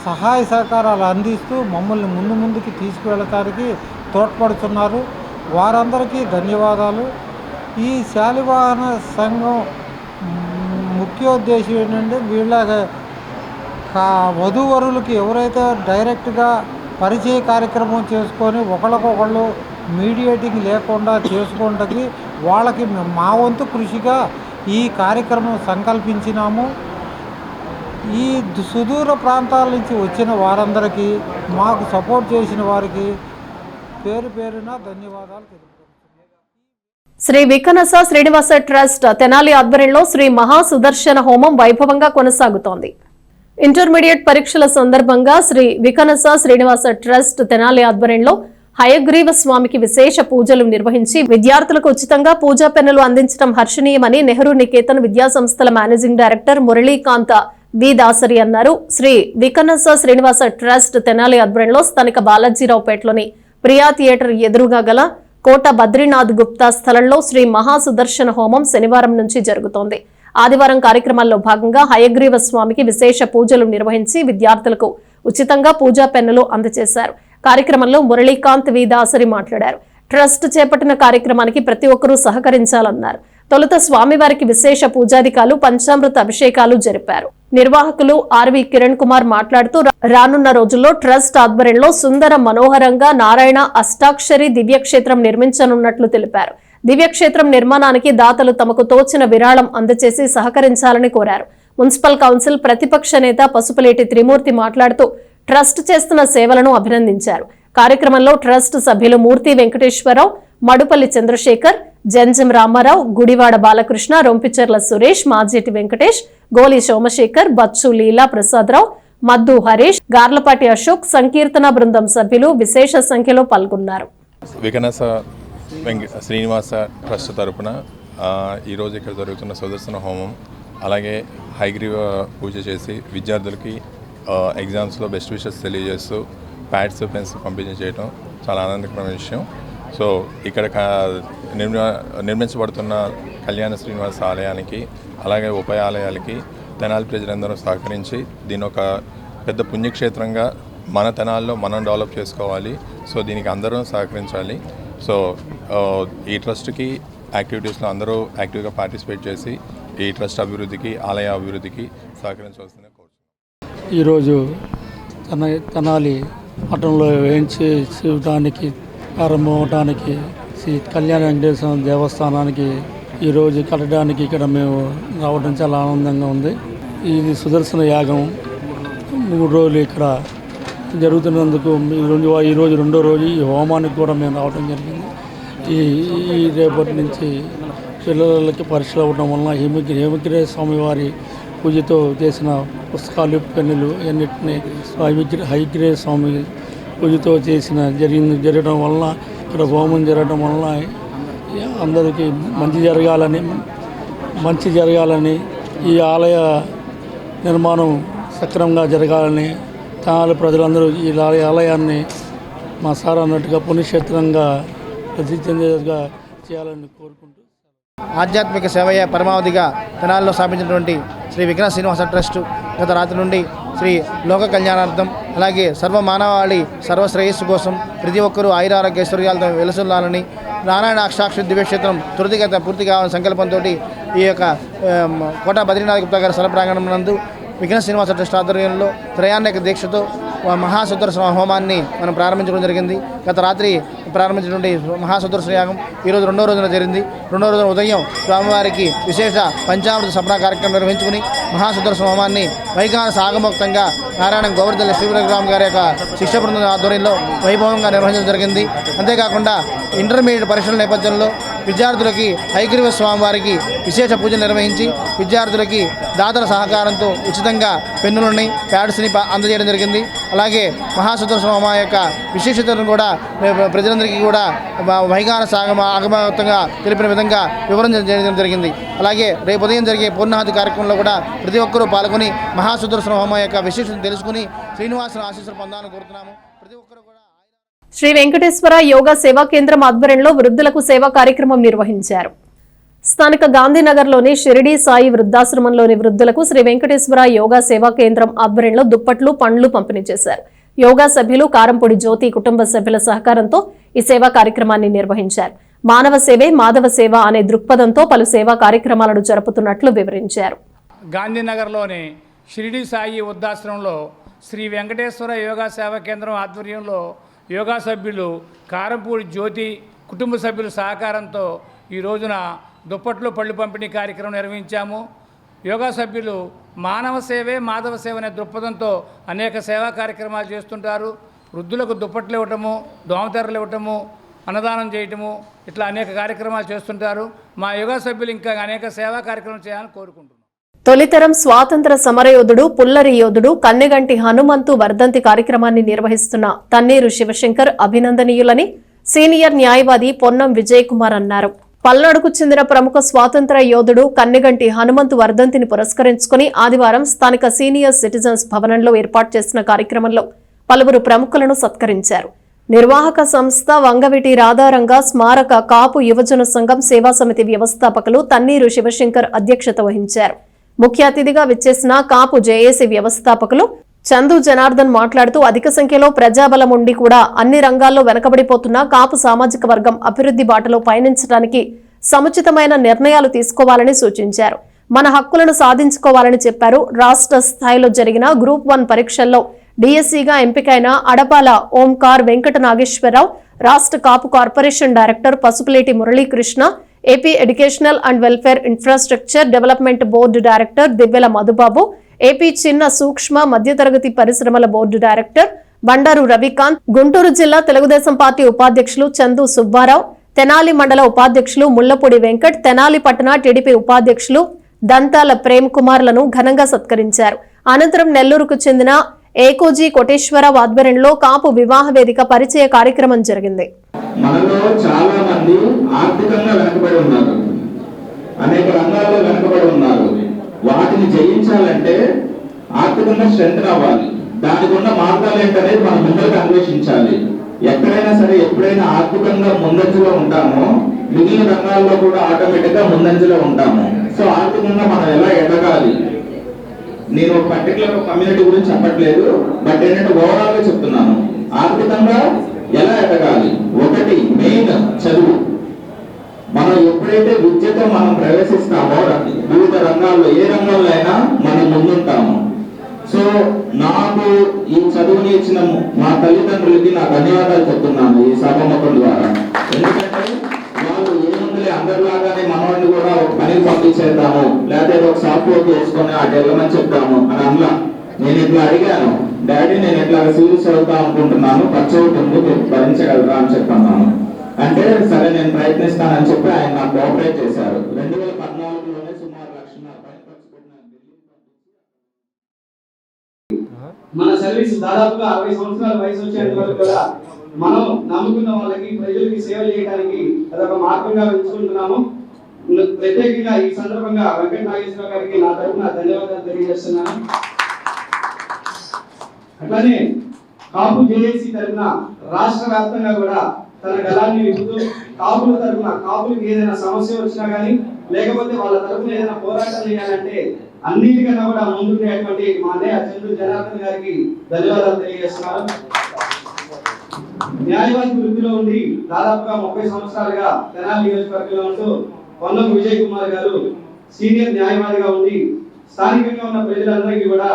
సహాయ సహకారాలు అందిస్తూ మమ్మల్ని ముందుకి తీసుకువెళ్ళటానికి తోడ్పడుతున్నారు. వారందరికీ ధన్యవాదాలు. ఈ శాలివాహన సంఘం ముఖ్యోద్దేశం ఏంటంటే వీళ్ళ వధూవరులకి ఎవరైతే డైరెక్ట్గా పరిచయ కార్యక్రమం చేసుకొని ఒకళ్ళకొకళ్ళు మీడియేటింగ్ లేకుండా చేసుకోవడానికి వాళ్ళకి మా వంతు కృషిగా ఈ కార్యక్రమం సంకల్పించినాము. ఈ సుదూర ప్రాంతాల నుంచి వచ్చిన వారందరికీ మాకు సపోర్ట్ చేసిన వారికి పేరు పేరున ధన్యవాదాలు తెలుపుతున్నాను. శ్రీ వికనస శ్రీనివాస ట్రస్ట్ తెనాలి ఆధ్వర్యంలో శ్రీ మహా సుదర్శన హోమం వైభవంగా కొనసాగుతోంది. ఇంటర్మీడియట్ పరీక్షల సందర్భంగా శ్రీ వికనస శ్రీనివాస ట్రస్ట్ తెనాలి ఆధ్వర్యంలో హయగ్రీవ స్వామికి విశేష పూజలు నిర్వహించి విద్యార్థులకు ఉచితంగా పూజా పెన్నులు అందించడం హర్షణీయమని నెహ్రూ నికేతన్ విద్యా సంస్థల మేనేజింగ్ డైరెక్టర్ మురళీకాంత వి దాసరి అన్నారు. శ్రీ వికనస శ్రీనివాస ట్రస్ట్ తెనాలి ఆధ్వర్యంలో స్థానిక బాలాజీరావుపేటలోని ప్రియా థియేటర్ ఎదురుగా గల కోట బద్రీనాథ్ గుప్తా స్థలంలో శ్రీ మహాసుదర్శన హోమం శనివారం నుంచి జరుగుతోంది. ఆదివారం కార్యక్రమాల్లో భాగంగా హయగ్రీవ స్వామికి విశేష పూజలు నిర్వహించి విద్యార్థులకు ఉచితంగా పూజా పెన్నులు అందజేశారు. కార్యక్రమంలో మురళీకాంత్ వి దాసరి మాట్లాడారు. ట్రస్ట్ చేపట్టిన కార్యక్రమానికి ప్రతి ఒక్కరూ సహకరించాలన్నారు. తొలుత స్వామివారికి విశేష పూజాధికాలు పంచామృత అభిషేకాలు జరిపారు. నిర్వాహకులు ఆర్వి కిరణ్ కుమార్ మాట్లాడుతూ రానున్న రోజుల్లో ట్రస్ట్ ఆధ్వర్యంలో సుందర మనోహరంగా నారాయణ అష్టాక్షరి దివ్యక్షేత్రం నిర్మించనున్నట్లు తెలిపారు. దివ్యక్షేత్రం నిర్మాణానికి దాతలు తమకు తోచిన విరాళం అందజేసి సహకరించాలని కోరారు. మున్సిపల్ కౌన్సిల్ ప్రతిపక్ష నేత పసుపులేటి త్రిమూర్తి మాట్లాడుతూ ట్రస్ట్ చేస్తున్న సేవలను అభినందించారు. కార్యక్రమంలో ట్రస్ట్ సభ్యులు మూర్తి వెంకటేశ్వరరావు, మడుపల్లి చంద్రశేఖర్, జంజం రామారావు, గుడివాడ బాలకృష్ణ, రొంపిచెర్ల సురేష్, మాజేటి వెంకటేష్, గోలి సోమశేఖర్, బచ్చు లీలా ప్రసాదరావు, మద్దు హరీష్, గార్లపాటి అశోక్, సంకీర్తన బృందం సభ్యులు విశేష సంఖ్యలో పాల్గొన్నారు. వికనస శ్రీనివాస ట్రస్ట్ తరపున ఈరోజు ఇక్కడ జరుగుతున్న సుదర్శన హోమం, అలాగే హయగ్రీవ పూజ చేసి విద్యార్థులకి ఎగ్జామ్స్లో బెస్ట్ విషెస్ తెలియజేస్తూ ప్యాడ్స్ పెన్స్ పంపిణీ చేయడం చాలా ఆనందకరమైన విషయం. సో ఇక్కడ నిర్మించబడుతున్న కళ్యాణ శ్రీనివాస ఆలయానికి అలాగే ఉభయ ఆలయాలకి తెనాలి ప్రజలందరూ సహకరించి దీని ఒక పెద్ద పుణ్యక్షేత్రంగా మన తెనాల్లో మనం డెవలప్ చేసుకోవాలి. సో దీనికి అందరూ సహకరించాలి. సో ఈ ట్రస్ట్కి యాక్టివిటీస్లో అందరూ యాక్టివ్గా పార్టిసిపేట్ చేసి ఈ ట్రస్ట్ అభివృద్ధికి, ఆలయ అభివృద్ధికి సహకరించవలసిందిగా కోరుతున్నాను. ఈరోజు తెనాలి పట్టణంలో వేయించి శివడానికి ప్రారంభం అవడానికి శ్రీ కళ్యాణ వెంకటేశ్వర దేవస్థానానికి ఈరోజు కట్టడానికి ఇక్కడ మేము రావడం చాలా ఆనందంగా ఉంది. ఇది సుదర్శన యాగం 3 రోజులు ఇక్కడ జరుగుతున్నందుకు ఈరోజు 2వ రోజు ఈ హోమానికి కూడా మేము రావడం జరిగింది. ఈ రేపటి నుంచి పిల్లలకి పరీక్షలు అవ్వడం వలన హేమగిరి స్వామివారి పూజతో చేసిన పుస్తకాలు, పెన్నులు అన్నింటినీ హైగ్రే స్వామి పూజతో జరగడం వలన ఇక్కడ హోమం జరగడం వలన అందరికీ మంచి జరగాలని ఈ ఆలయ నిర్మాణం సక్రమంగా జరగాలని తెనాలి ప్రజలందరూ ఈ ఆలయాన్ని మా సార్ అన్నట్టుగా పుణ్యక్షేత్రంగా ప్రసిద్ధిగా చేయాలని కోరుకుంటూ ఆధ్యాత్మిక సేవయే పరమావధిగా తెనాలిలో స్థాపించినటువంటి శ్రీ విఘ్న శ్రీనివాస ట్రస్ట్ గత రాత్రి నుండి శ్రీ లోక కళ్యాణార్థం అలాగే సర్వ మానవాళి సర్వశ్రేయస్సు కోసం ప్రతి ఒక్కరూ ఆయురారోగ్య ఐశ్వర్యాలతో వెలుసుల్లాలని నారాయణ అక్షాక్షి దివ్యక్షేత్రం త్వరితగత పూర్తి కావాలని సంకల్పంతో ఈ యొక్క కోట బద్రీనాథ్ గుప్తా గారి స్థల ప్రాంగణం నందు విఘ్న శ్రీనివాస ట్రస్ట్ ఆధ్వర్యంలో త్రయాణిక దీక్షతో మహాసుదర్శన హోమాన్ని మనం ప్రారంభించడం జరిగింది. గత రాత్రి ప్రారంభించినటువంటి మహాసుదర్శన యాగం ఈరోజు 2వ రోజున జరిగింది. 2వ రోజున ఉదయం స్వామివారికి విశేష పంచామృత సపన కార్యక్రమం నిర్వహించుకుని మహాసుదర్శన హోమాన్ని వైఖాన సాగమోక్తంగా నారాయణ గోవర్ధన శ్రీరామ్ గారి యొక్క శిక్ష బృందం ఆధ్వర్యంలో వైభవంగా నిర్వహించడం జరిగింది. అంతేకాకుండా ఇంటర్మీడియట్ పరీక్షల నేపథ్యంలో విద్యార్థులకి హయగ్రీవ స్వామివారికి విశేష పూజలు నిర్వహించి విద్యార్థులకి దాతల సహకారంతో ఉచితంగా పెన్నులని, ప్యాడ్స్ని అందజేయడం జరిగింది. అలాగే మహాసుదర్శన హోమ యొక్క విశేషతను కూడా ప్రజలందరికీ కూడా వైఖాన ఆగమోక్తంగా తెలిపిన విధంగా వివరణ చేయడం జరిగింది. అలాగే రేపు ఉదయం జరిగే పూర్ణాహుతి కార్యక్రమంలో కూడా ప్రతి ఒక్కరూ పాల్గొని మహాసుదర్శన హోమ యొక్క విశేషతను తెలుసుకుని శ్రీనివాసుని ఆశీస్సులు పొందాలని కోరుతున్నాము. ప్రతి ఒక్కరూ కూడా శ్రీ వెంకటేశ్వర యోగా సేవా కేంద్రం ఆధ్వర్యంలో వృద్ధులకు సేవా కార్యక్రమం నిర్వహించారు. స్థానిక గాంధీనగర్లోని షిరిడీ సాయి వృద్ధాశ్రమంలోని వృద్ధులకు శ్రీ వెంకటేశ్వర యోగా సేవా కేంద్రం ఆధ్వర్యంలో దుప్పట్లు, పండ్లు పంపిణీ చేశారు. యోగా సభ్యులు కారంపూడి జ్యోతి కుటుంబ సభ్యుల సహకారంతో ఈ సేవా కార్యక్రమాన్ని నిర్వహించారు. మానవ సేవే మాధవ సేవ అనే దృక్పథంతో పలు సేవా కార్యక్రమాలను జరుపుతున్నట్లు వివరించారు. గాంధీనగర్లోని షిరిడీ సాయి వృద్ధాశ్రమంలో శ్రీ వెంకటేశ్వర యోగా సేవా కేంద్రం ఆధ్వర్యంలో యోగా సభ్యులు కారంపూడి జ్యోతి కుటుంబ సభ్యుల సహకారంతో ఈ రోజున దుప్పట్లు, పళ్ళు పంపిణీ కార్యక్రమం నిర్వహించాము. యోగా సభ్యులు మానవ సేవే మాధవ సేవ అనే దృక్పథంతో అనేక సేవా కార్యక్రమాలు చేస్తుంటారు. వృద్ధులకు దుప్పట్లు ఇవ్వటము, దోమతెరలు ఇవ్వటము, అన్నదానం చేయటము, ఇట్లా అనేక కార్యక్రమాలు చేస్తుంటారు. మా యోగా సభ్యులు ఇంకా అనేక సేవా కార్యక్రమాలు చేయాలని కోరుకుంటున్నాం. తొలితరం స్వాతంత్ర సమరయోధుడు, పుల్లరి యోధుడు కన్నెగంటి హనుమంతు వర్ధంతి కార్యక్రమాన్ని నిర్వహిస్తున్న తన్నీరు శివశంకర్ అభినందనీయులని సీనియర్ న్యాయవాది పొన్నం విజయ్ కుమార్ అన్నారు. పల్నాడుకు చెందిన ప్రముఖ స్వాతంత్ర యోధుడు కన్నెగంటి హనుమంతు వర్ధంతిని పురస్కరించుకుని ఆదివారం స్థానిక సీనియర్ సిటిజన్స్ భవనంలో ఏర్పాటు చేసిన కార్యక్రమంలో పలువురు ప్రముఖులను సత్కరించారు. నిర్వాహక సంస్థ వంగవిటి రాధారంగ స్మారక కాపు యువజన సంఘం సేవా సమితి వ్యవస్థాపకులు తన్నీరు శివశంకర్ అధ్యక్షత వహించారు. ముఖ్య అతిథిగా విచ్చేసిన కాపు జేఏసీ వ్యవస్థాపకులు చందు జనార్దన్ మాట్లాడుతూ అధిక సంఖ్యలో ప్రజాబలం ఉండి కూడా అన్ని రంగాల్లో వెనకబడిపోతున్న కాపు సామాజిక వర్గం అభివృద్ధి బాటలో పయనించడానికి సముచితమైన నిర్ణయాలు తీసుకోవాలని సూచించారు. మన హక్కులను సాధించుకోవాలని చెప్పారు. రాష్ట్ర స్థాయిలో జరిగిన గ్రూప్ 1 పరీక్షల్లో డీఎస్సీగా ఎంపికైన అడపాల ఓంకార్ వెంకట నాగేశ్వరరావు, రాష్ట్ర Kapu corporation director Pasupuleti Muralikrishna, AP educational and welfare infrastructure development board director Divvela Madhubabu, AP చిన్న సూక్ష్మ మధ్యతరగతి పరిశ్రమల బోర్డు డైరెక్టర్ బండారు రవికాంత్, గుంటూరు జిల్లా తెలుగుదేశం పార్టీ ఉపాధ్యక్షులు చందు సుబ్బారావు, తెనాలి మండల ఉపాధ్యక్షులు ముళ్లపూడి వెంకట్, తెనాలి పట్టణ టీడీపీ ఉపాధ్యక్షులు దంతాల ప్రేమ్ కుమార్లను ఘనంగా సత్కరించారు. అనంతరం నెల్లూరుకు చెందిన ఏకోజీ కోటేశ్వరరావు ఆధ్వర్యంలో కాపు వివాహ వేదిక పరిచయ కార్యక్రమం జరిగింది. మనలో చాలా మంది ఆర్థికంగా వెనకబడి ఉన్నారు, అనేక రంగాల్లో వెనకబడి ఉన్నారు. వాటిని జయించాలంటే ఆర్థికంగా స్ట్రెంగ్త్ అవ్వాలి. దానికి ఉన్న మార్గాలు ఏంటనేది మనం ముందరికి అన్వేషించాలి. ఎక్కడైనా సరే ఎప్పుడైనా ఆర్థికంగా ముందంజలో ఉంటామో మిగిలిన రంగాల్లో కూడా ఆటోమేటిక్ గా ముందంజలో ఉంటాము. సో ఆర్థికంగా మనం ఎలా ఎదగాలి, నేను ఒక పర్టికులర్ కమ్యూనిటీ గురించి చెప్పట్లేదు, బట్ ఏంటంటే ఓవరాల్ గా చెప్తున్నాను. ఆర్థికంగా ఎలా ఎదగాలి, ఒకటి మెయిన్ చదువు. మనం ఎప్పుడైతే విద్యతో మనం ప్రవేశిస్తామో వివిధ రంగాల్లో, ఏ రంగంలో అయినా మనం ముందుంటాము. సో నాకు ఈ చదువుని ఇచ్చిన మా తల్లిదండ్రులకి నా ధన్యవాదాలు చెప్తున్నాను ఈ సభాముఖం ద్వారా. ఎందుకంటే వాళ్ళు ఏముందిలే అందరిలాగానే మనవాడిని కూడా ఒక పనికి పంపించేద్దాము, లేకపోతే ఒక సాఫ్ట్వేర్ చేసుకొని అటు వెళ్ళమని చెప్తాము అని అన్నా. నేను ఇట్లా అడిగాను, డాడీ నేను ఇట్లా సివిల్స్ చదువుతా అనుకుంటున్నాను, ఖర్చు అవుతుంది, మీరు భరించగలరా అని చెప్పన్నాను. అంటే సరే నేను ప్రయత్నిస్తానని చెప్పి ఆయన నాకు కోఆపరేట్ చేశారు. 2014లోనే సుమారు 1,00,000 పైన ఖర్చు పెట్టిన మన సర్వీస్ దాదాపుగా 60 సంవత్సరాల వయసు వచ్చేంత వరకు కూడా మనం నమ్ముకున్న వాళ్ళకి, ప్రజలకి సేవ చేయడానికి అదొక మార్గంగా ఎంచుకుంటున్నాము. ప్రత్యేకంగా ఈ సందర్భంగా వెంకట నాగేశ్వరరావు గారికి నా తరఫున ధన్యవాదాలు తెలియజేస్తున్నాను. అట్లానే కాపు జేఏసీ తరఫున రాష్ట్ర వ్యాప్తంగా కూడా తన గలాన్ని విప్పుతూ కాపుల తరఫున, కాపులకు ఏదైనా సమస్య వచ్చినా కానీ, లేకపోతే వాళ్ళ తరఫున ఏదైనా పోరాటం చేయాలంటే అన్నిటికన్నా కూడా ముందుండేటువంటి మా అన్నయ్య చంద్రు జనార్దన్ గారికి ధన్యవాదాలు తెలియజేస్తున్నారు. న్యాయవాది వృత్తిలో ఉండి దాదాపుగా 30 సంవత్సరాలుగా తెనాలి నియోజకవర్గంలో ఉంటూ పొన్నం విజయ్ కుమార్ గారు సీనియర్ న్యాయవాదిగా ఉండి స్థానికంగా ఉన్న ప్రజలందరికీ కూడా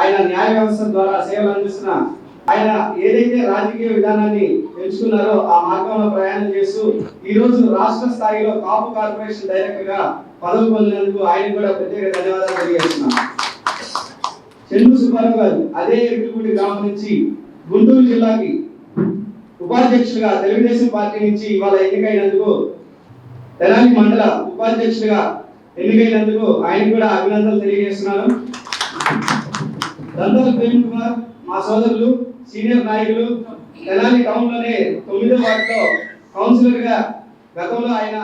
ఆయన న్యాయ వ్యవస్థ ద్వారా సేవలు అందిస్తున్న ఆయన ఏదైతే రాజకీయ విధానాన్ని ఎంచుకున్నారో ఆ మార్గంలో ప్రయాణం చేస్తూ ఈ రోజు రాష్ట్ర స్థాయిలో కాపు కార్పొరేషన్ డైరెక్టర్ గా పదవి పొందినందుకు ఆయన కూడా ప్రత్యేక ధన్యవాదాలు తెలియజేస్తున్నాను. చెండు సుబ్బారావు గారు అదే ఎరుకుపూడి గ్రామం నుంచి గుంటూరు జిల్లాకి ఉపాధ్యక్షులుగా తెలుగుదేశం పార్టీ నుంచి ఇవాళ ఎన్నికైనందుకు, తెనాలి మండల ఉపాధ్యక్షులుగా ఎన్నికైనందుకు ఆయన కూడా అభినందనలు తెలియజేస్తున్నాను. దంతాల ప్రేమ్ కుమార్ మా సోదరులు, సీనియర్ నాయకులు, తెనాలి టౌన్ లోనే 9వ వార్డులో కౌన్సిలర్ గా గతంలో ఆయన.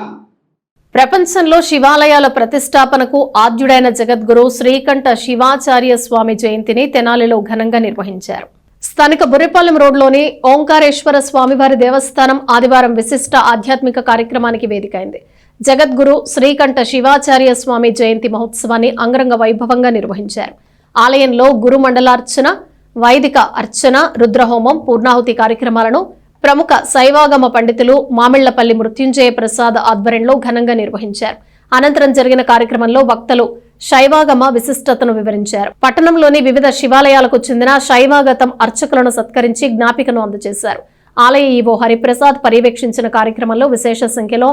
ప్రపంచంలో శివాలయాల ప్రతిష్టాపనకు ఆద్యుడైన జగద్గురు శ్రీకంఠ శివాచార్య స్వామి జయంతిని తెనాలిలో ఘనంగా నిర్వహించారు. స్థానిక బుర్రిపాలెం రోడ్లోని ఓంకారేశ్వర స్వామివారి దేవస్థానం ఆదివారం విశిష్ట ఆధ్యాత్మిక కార్యక్రమానికి వేదికైంది. జగద్గురు శ్రీకంఠ శివాచార్య స్వామి జయంతి మహోత్సవాన్ని అంగరంగ వైభవంగా నిర్వహించారు. ఆలయంలో గురు మండలార్చన, వైదిక అర్చన, రుద్రహోమం, పూర్ణాహుతి కార్యక్రమాలను ప్రముఖ శైవాగమ పండితులు మామిళ్లపల్లి మృత్యుంజయ ప్రసాద్ ఆధ్వర్యంలో ఘనంగా నిర్వహించారు. అనంతరం జరిగిన కార్యక్రమంలో వక్తలు శైవాగమ విశిష్టతను వివరించారు. పట్టణంలోని వివిధ శివాలయాలకు చెందిన శైవాగతం అర్చకులను సత్కరించి జ్ఞాపికను అందజేశారు. ఆలయ ఈవో హరిప్రసాద్ పర్యవేక్షించిన కార్యక్రమంలో విశేష సంఖ్యలో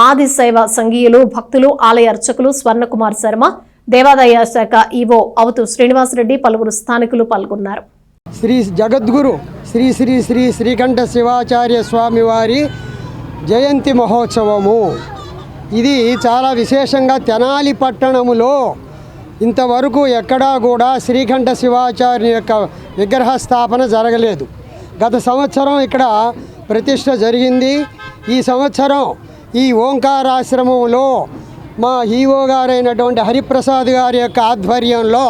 ఆది శైవ సంఘీయులు, భక్తులు, ఆలయ అర్చకులు స్వర్ణకుమార్ శర్మ, దేవాదాయ శాఖ ఈవో అవతు శ్రీనివాసరెడ్డి, పలువురు స్థానికులు పాల్గొన్నారు. శ్రీ జగద్గురు శ్రీ శ్రీ శ్రీ శ్రీకంఠ శివాచార్య స్వామి వారి జయంతి మహోత్సవము. ఇది చాలా విశేషంగా తెనాలి పట్టణములో ఇంతవరకు ఎక్కడా కూడా శ్రీకంఠ శివాచార్య యొక్క విగ్రహ స్థాపన జరగలేదు. గత సంవత్సరం ఇక్కడ ప్రతిష్ట జరిగింది. ఈ సంవత్సరం ఈ ఓంకారాశ్రమంలో మా ఈవో గారైనటువంటి హరిప్రసాద్ గారి యొక్క ఆధ్వర్యంలో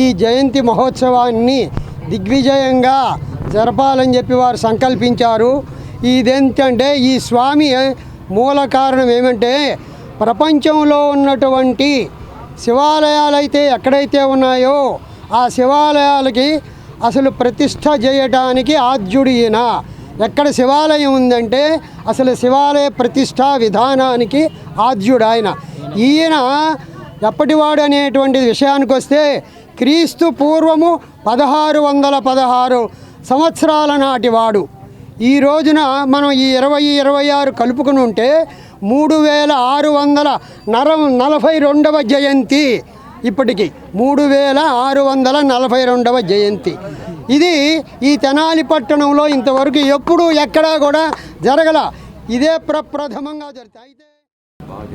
ఈ జయంతి మహోత్సవాన్ని దిగ్విజయంగా జరపాలని చెప్పి వారు సంకల్పించారు. ఇదేంటంటే ఈ స్వామి మూల కారణం ఏమంటే, ప్రపంచంలో ఉన్నటువంటి శివాలయాలైతే ఎక్కడైతే ఉన్నాయో ఆ శివాలయాలకి అసలు ప్రతిష్ట చేయడానికి ఆద్యుడు ఈయన. ఎక్కడ శివాలయం ఉందంటే అసలు శివాలయ ప్రతిష్టా విధానానికి ఆద్యుడు ఆయన. ఈయన ఎప్పటివాడు అనేటువంటి విషయానికి వస్తే క్రీస్తు పూర్వము 1616 సంవత్సరాల నాటివాడు. ఈ రోజున మనం ఈ 2026 కలుపుకుని ఉంటే 3642వ జయంతి. ఇప్పటికి 3642వ జయంతి. ఇది ఈ తెనాలి పట్టణంలో ఇంతవరకు ఎప్పుడూ ఎక్కడా కూడా జరగల. ఇదే ప్రప్రథమంగా జరుగుతాయి.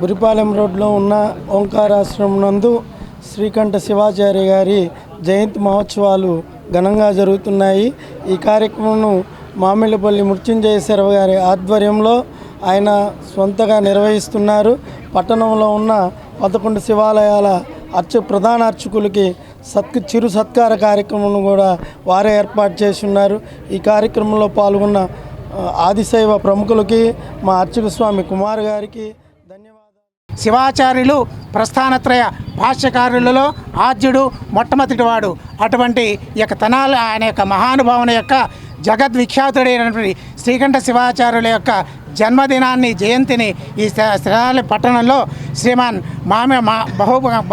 బురిపాలెం రోడ్లో ఉన్న ఓంకారాశ్రమం నందు శ్రీకంఠ శివాచార్య గారి జయంతి మహోత్సవాలు ఘనంగా జరుగుతున్నాయి. ఈ కార్యక్రమం మామిళ్ళపల్లి మృత్యుంజయేశ్వర గారి ఆధ్వర్యంలో ఆయన సొంతగా నిర్వహిస్తున్నారు. పట్టణంలో ఉన్న 11 శివాలయాల ప్రధాన అర్చకులకి చిరు సత్కార కార్యక్రమం కూడా వారే ఏర్పాటు చేసి ఉన్నారు. ఈ కార్యక్రమంలో పాల్గొన్న ఆదిశైవ ప్రముఖులకి, మా అర్చక స్వామి కుమార్ గారికి ధన్యవాదాలు. శివాచార్యులు ప్రస్థానత్రయ భాష్యకారులలో ఆద్యుడు, మొట్టమొదటి వాడు. అటువంటి ఈ యొక్క తెనాలి ఆయన యొక్క మహానుభావుని యొక్క జగద్విఖ్యాతుడైనటువంటి శ్రీకంఠ శివాచార్యుల యొక్క జన్మదినాన్ని జయంతిని ఈ తెనాలి పట్టణంలో శ్రీమాన్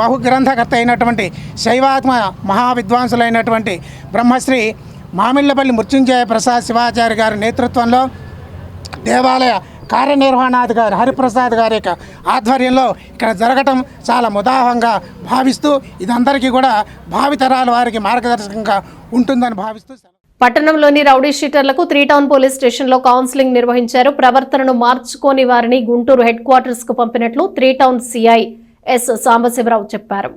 బహుగ్రంథకర్త అయినటువంటి శైవాత్మ మహావిద్వాంసులైనటువంటి బ్రహ్మశ్రీ మామిళ్ళపల్లి మృత్యుంజయ ప్రసాద్ శివాచార్య గారి నేతృత్వంలో దేవాలయ కార్యనిర్వహణాధికారి హరిప్రసాద్ గారి యొక్క ఆధ్వర్యంలో ఇక్కడ జరగటం చాలా ముదాహంగా భావిస్తూ ఇదందరికీ కూడా భావితరాల వారికి మార్గదర్శకంగా ఉంటుందని భావిస్తూ పట్టణంలోని రౌడీ షీటర్లకు 3 టౌన్ పోలీస్ స్టేషన్లో కౌన్సిలింగ్ నిర్వహించారు. ప్రవర్తనను మార్చుకోని వారిని గుంటూరు హెడ్ క్వార్టర్స్ కు పంపినట్లు 3 టౌన్ సిఐ ఎస్ సాంబశివరావు చెప్పారు.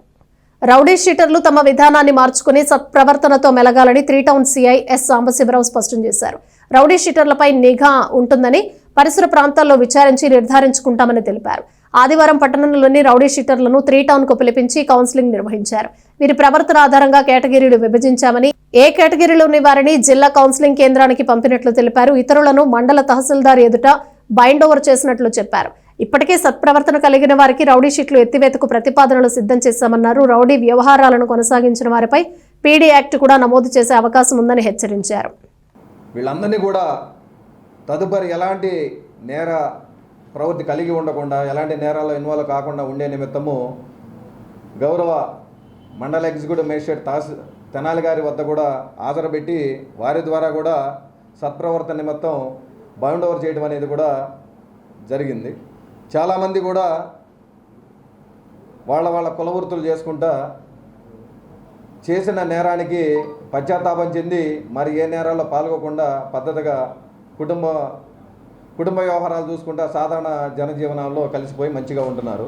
రౌడీ షీటర్లు తమ విధానాన్ని మార్చుకుని సత్ప్రవర్తనతో మెలగాలని 3 టౌన్ సిఐ ఎస్ సాంబశివరావు స్పష్టం చేశారు. రౌడీ షీటర్లపై నిఘా ఉంటుందని పరిసర ప్రాంతాల్లో విచారించి నిర్ధారించుకుంటామని తెలిపారు. ఆదివారం పట్టణంలోని రౌడీ షీటర్లను 3 టౌన్ కు పిలిపించి కౌన్సిలింగ్ నిర్వహించారు. వీరి ప్రవర్తన ఆధారంగా కేటగిరీలు విభజించామని, ఏ కేటగిరీలోని వారిని జిల్లా కౌన్సిలింగ్ కేంద్రానికి పంపినట్లు తెలిపారు. ఇతరులను మండల తహసీల్దార్ ఎదుట బైండ్ ఓవర్ చేసినట్లు చెప్పారు. ఇప్పటికే సత్ప్రవర్తన కలిగిన వారికి రౌడీ షీట్లు ఎత్తివేతకు ప్రతిపాదనలు సిద్ధం చేశామన్నారు. రౌడీ వ్యవహారాలను కొనసాగించిన వారిపై పీడీ యాక్ట్ కూడా నమోదు చేసే అవకాశం ఉందని హెచ్చరించారు. వీళ్ళందరినీ కూడా తదుపరి ఎలాంటి నేర ప్రవృత్తి కలిగి ఉండకుండా, ఎలాంటి నేరాల్లో ఇన్వాల్వ్ కాకుండా ఉండే నిమిత్తము గౌరవ మండల ఎగ్జిక్యూటివ్ మేజిస్ట్రేట్ తెనాలి గారి వద్ద కూడా హాజరుపెట్టి వారి ద్వారా కూడా సత్ప్రవర్తన నిమిత్తం బౌండ్ ఓవర్ చేయడం అనేది కూడా జరిగింది. చాలామంది కూడా వాళ్ళ కులవృత్తులు చేసుకుంటా చేసిన నేరానికి పశ్చాత్తాపం చెంది మరి ఏ నేరాల్లో పాల్గొకుండా పద్ధతిగా కుటుంబ వ్యవహారాలు చూసుకుంటా సాధారణ జనజీవనంలో కలిసిపోయి మంచిగా ఉంటున్నారు.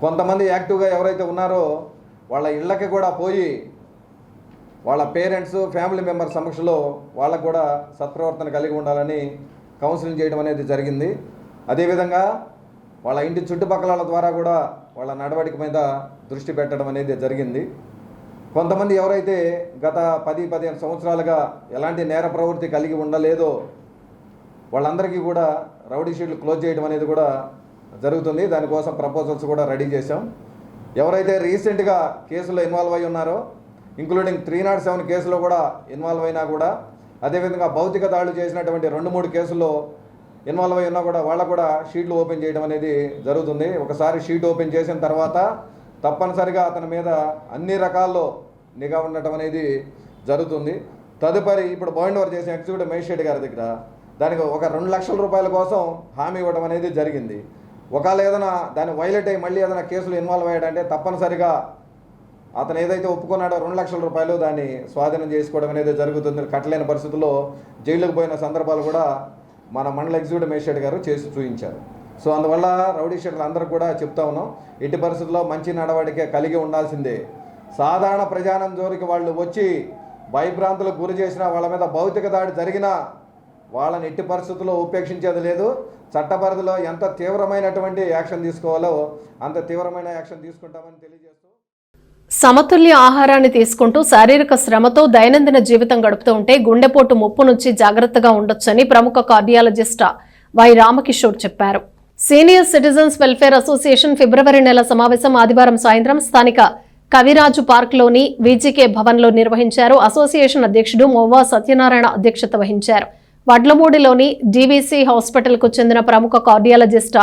కొంతమంది యాక్టివ్గా ఎవరైతే ఉన్నారో వాళ్ళ ఇళ్ళకి కూడా పోయి వాళ్ళ పేరెంట్స్, ఫ్యామిలీ మెంబర్స్ సమక్షంలో వాళ్ళకు కూడా సత్ప్రవర్తన కలిగి ఉండాలని కౌన్సిలింగ్ చేయడం అనేది జరిగింది. అదేవిధంగా వాళ్ళ ఇంటి చుట్టుపక్కల ద్వారా కూడా వాళ్ళ నడవడిక మీద దృష్టి పెట్టడం అనేది జరిగింది. కొంతమంది ఎవరైతే గత 10-15 సంవత్సరాలుగా ఎలాంటి నేర ప్రవృత్తి కలిగి ఉండలేదో వాళ్ళందరికీ కూడా రౌడీ షీట్లు క్లోజ్ చేయడం అనేది కూడా జరుగుతుంది. దానికోసం ప్రపోజల్స్ కూడా రెడీ చేశాం. ఎవరైతే రీసెంట్గా కేసులో ఇన్వాల్వ్ అయి ఉన్నారో, ఇంక్లూడింగ్ 307 కేసులో కూడా ఇన్వాల్వ్ అయినా కూడా, అదేవిధంగా భౌతిక దాడులు చేసినటువంటి 2-3 కేసుల్లో ఇన్వాల్వ్ అయి ఉన్నా కూడా వాళ్ళకు కూడా షీట్లు ఓపెన్ చేయడం అనేది జరుగుతుంది. ఒకసారి షీట్ ఓపెన్ చేసిన తర్వాత తప్పనిసరిగా అతని మీద అన్ని రకాల్లో నిఘా ఉండటం అనేది జరుగుతుంది. తదుపరి ఇప్పుడు బౌండ్ ఓవర్ చేసిన ఎగ్జిక్యూటివ్ మేజిస్ట్రేట్ గారి దగ్గర దానికి ఒక 2 లక్షల రూపాయల కోసం హామీ ఇవ్వడం అనేది జరిగింది. ఒకవేళ ఏదైనా దాన్ని వైలేట్ అయ్యి మళ్ళీ ఏదైనా కేసులు ఇన్వాల్వ్ అయ్యాడంటే తప్పనిసరిగా అతను ఏదైతే ఒప్పుకున్నాడో 2 లక్షల రూపాయలు దాన్ని స్వాధీనం చేసుకోవడం అనేది జరుగుతుంది. కట్టలేని పరిస్థితుల్లో జైలుకు పోయిన సందర్భాలు కూడా మన మండల ఎగ్జిక్యూటివ్ మేజిస్ట్రేట్ గారు చేసి చూపించారు. సో అందువల్ల రౌడీ షీటర్లు అందరూ కూడా చెప్తా ఉన్నాం, ఎట్టి పరిస్థితుల్లో మంచి నడవడికే కలిగి ఉండాల్సిందే. సాధారణ ప్రజానం జోలికి వాళ్ళు వచ్చి భయభ్రాంతులకు గురి చేసినా, వాళ్ళ మీద భౌతిక దాడి జరిగినా వాళ్ళని ఎట్టి పరిస్థితుల్లో ఉపేక్షించేది లేదు. చట్టపరిధిలో ఎంత తీవ్రమైనటువంటి యాక్షన్ తీసుకోవాలో అంత తీవ్రమైన యాక్షన్ తీసుకుంటామని తెలియజేస్తూ, సమతుల్య ఆహారాన్ని తీసుకుంటూ శారీరక శ్రమతో దైనందిన జీవితం గడుపుతూ ఉంటే గుండెపోటు ముప్పు నుంచి జాగ్రత్తగా ఉండొచ్చని ప్రముఖ కార్డియాలజిస్ట్ వై రామకిషోర్ చెప్పారు. సీనియర్ సిటిజన్స్ వెల్ఫేర్ అసోసియేషన్ ఫిబ్రవరి నెల సమావేశం ఆదివారం సాయంత్రం స్థానిక కవిరాజు పార్క్లోని వీజీకే భవన్లో నిర్వహించారు. అసోసియేషన్ అధ్యక్షుడు మొవ్వా సత్యనారాయణ అధ్యక్షత వహించారు. వడ్లమూడిలోని డీవీసీ హాస్పిటల్కు చెందిన ప్రముఖ కార్డియాలజిస్ట్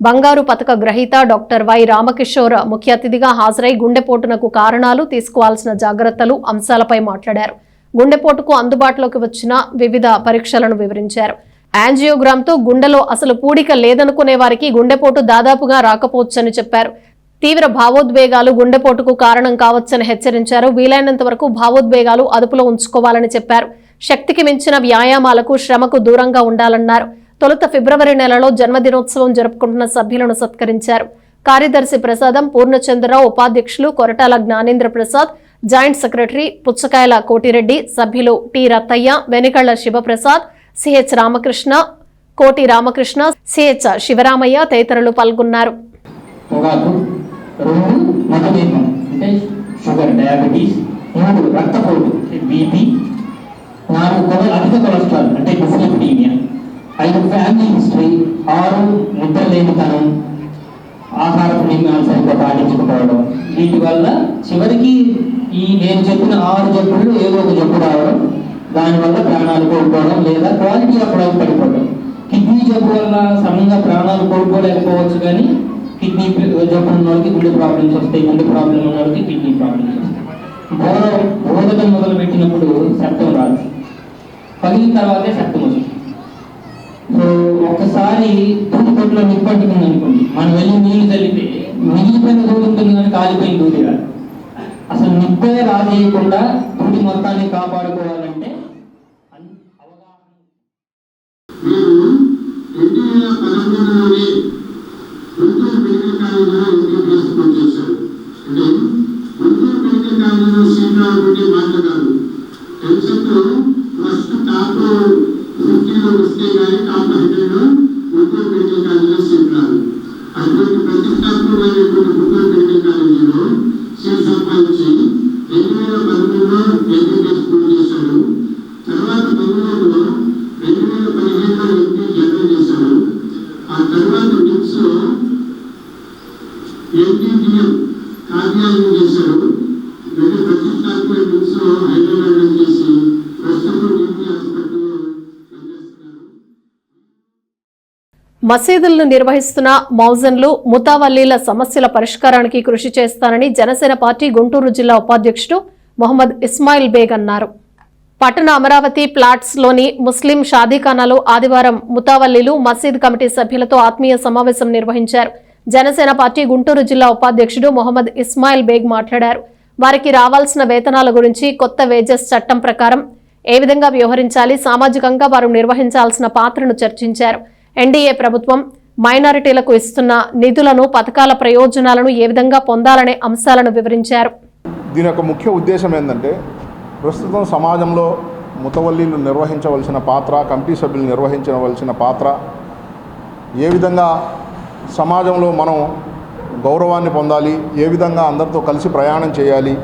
బంగారు పతక గ్రహీత డాక్టర్ వై రామకిషోర్ ముఖ్య అతిథిగా హాజరై గుండెపోటునకు కారణాలు, తీసుకోవాల్సిన జాగ్రత్తలు అంశాలపై మాట్లాడారు. గుండెపోటుకు అందుబాటులోకి వచ్చిన వివిధ పరీక్షలను వివరించారు. యాంజియోగ్రామ్తో గుండెలో అసలు పూడిక లేదనుకునే వారికి గుండెపోటు దాదాపుగా రాకపోవచ్చని చెప్పారు. తీవ్ర భావోద్వేగాలు గుండెపోటుకు కారణం కావచ్చని హెచ్చరించారు. వీలైనంత వరకు భావోద్వేగాలు అదుపులో ఉంచుకోవాలని చెప్పారు. శక్తికి మించిన వ్యాయామాలకు, శ్రమకు దూరంగా ఉండాలన్నారు. తొలుత ఫిబ్రవరి నెలలో జన్మదినోత్సవం జరుపుకుంటున్న సభ్యులను సత్కరించారు. కార్యదర్శి ప్రసాదం పూర్ణచంద్రరావు, ఉపాధ్యక్షులు కొరటాల జ్ఞానేంద్ర ప్రసాద్, జాయింట్ సెక్రటరీ పుచ్చకాయల కోటిరెడ్డి, సభ్యులు టి రత్తయ్య, వెనికళ్ల శివప్రసాద్, సిహెచ్ రామకృష్ణ, కోటి రామకృష్ణ, సిహెచ్ శివరామయ్య తదితరులు పాల్గొన్నారు. అధిక కొలెస్ట్రాల్ అంటే డిస్లిపిడీమియా, 5 ఫ్యామిలీ హిస్టరీ, 6 నిద్రలేనితనం, ఆహారపు నియమాలు సరిగ్గా పాటించకపోవడం, వీటి వల్ల చివరికి ఈ నేను చెప్పిన 6 జబ్బుల్లో ఏదో ఒక జబ్బు రావడం, దానివల్ల ప్రాణాలు కోల్పోవడం లేదా క్వాలిటీ ఆఫ్ లైఫ్ పడిపోవడం. కిడ్నీ జబ్బు వల్ల సడన్గా ప్రాణాలు కోల్పోలేకపోవచ్చు, కానీ కిడ్నీ జబ్బు ఉన్న వాళ్ళకి గుండె ప్రాబ్లమ్స్ వస్తాయి, గుండె ప్రాబ్లం ఉన్న వాళ్ళకి కిడ్నీ ప్రాబ్లమ్స్ వస్తాయి. బోధకం మొదలు పెట్టినప్పుడు శబ్దం రాదు, పగిలిన తర్వాతే శబ్దం వస్తుంది. సో ఒక్కసారి దూదికొట్లో నిప్పట్టుకుంది అనుకోండి, మనం వెళ్ళి నీళ్లు చల్లితే మిగిలిపోయిన దూది ఉంటుంది కానీ కాలిపోయిన దూది రాదు. అసలు నిప్పే రాజేయకుండా దూది మొత్తాన్ని కాపాడుకోవాలంటే గుంటూరు మెడికల్ కాలేజీలో ఎంబీబీఎస్ పనిచేశారు. అంటే గుంటూరు మెడికల్ కాలేజీలో సీట్ రావాలంటే మాట కాదు. ఎంసెట్లో ఫస్ట్ టాప్ 50లో వస్తే కానీ టాప్ 100లో గుంటూరు మెడికల్ కాలేజీలో సీట్ రాదు. అటువంటి ప్రతిష్టాత్మకమైనటువంటి గుంటూరు మెడికల్ కాలేజీలో సీట్ సంపాదించి 2013లో ఎంబీబీఎస్ పూర్తి చేశారు. తర్వాత బెంగళూరులో 2015లో ఎంపీ జనరల్ చేశారు. ఆ తర్వాత నిమ్స్లో ఎంటీటీఎం కార్యాలయం చేశారు. రెండు ప్రతిష్టాత్మక నిమ్స్లో హైదరాబాద్లో చేసి ప్రస్తుతం ఎంపీ హాస్పిటల్లో పనిచేస్తున్నారు. మసీదులను నిర్వహిస్తున్న మౌజన్లు ముతావల్లీల సమస్యల పరిష్కారానికి కృషి చేస్తానని జనసేన పార్టీ గుంటూరు జిల్లా ఉపాధ్యక్షుడు మొహమ్మద్ ఇస్మాయిల్ బేగ్ అన్నారు. పట్టణ అమరావతి ప్లాట్స్ లోని ముస్లిం షాదీఖానాలో ఆదివారం ముతావల్లీలు మసీద్ కమిటీ సభ్యులతో ఆత్మీయ సమావేశం నిర్వహించారు. జనసేన పార్టీ గుంటూరు జిల్లా ఉపాధ్యక్షుడు మొహమ్మద్ ఇస్మాయిల్ బేగ్ మాట్లాడారు. వారికి రావాల్సిన వేతనాల గురించి, కొత్త వేజెస్ చట్టం ప్రకారం ఏ విధంగా వ్యవహరించాలి, సామాజికంగా వారు నిర్వహించాల్సిన పాత్రను చర్చించారు. ఎన్డీఏ ప్రభుత్వం మైనారిటీలకు ఇస్తున్న నిధులను, పథకాల ప్రయోజనాలను ఏ విధంగా పొందాలనే అంశాలను వివరించారు. దీని యొక్క ముఖ్య ఉద్దేశం ఏంటంటే, ప్రస్తుతం సమాజంలో ముతవల్లీలు నిర్వహించవలసిన పాత్ర, కమిటీ సభ్యులు నిర్వహించవలసిన పాత్ర, ఏ విధంగా సమాజంలో మనం గౌరవాన్ని పొందాలి, ఏ విధంగా అందరితో కలిసి ప్రయాణం చేయాలి,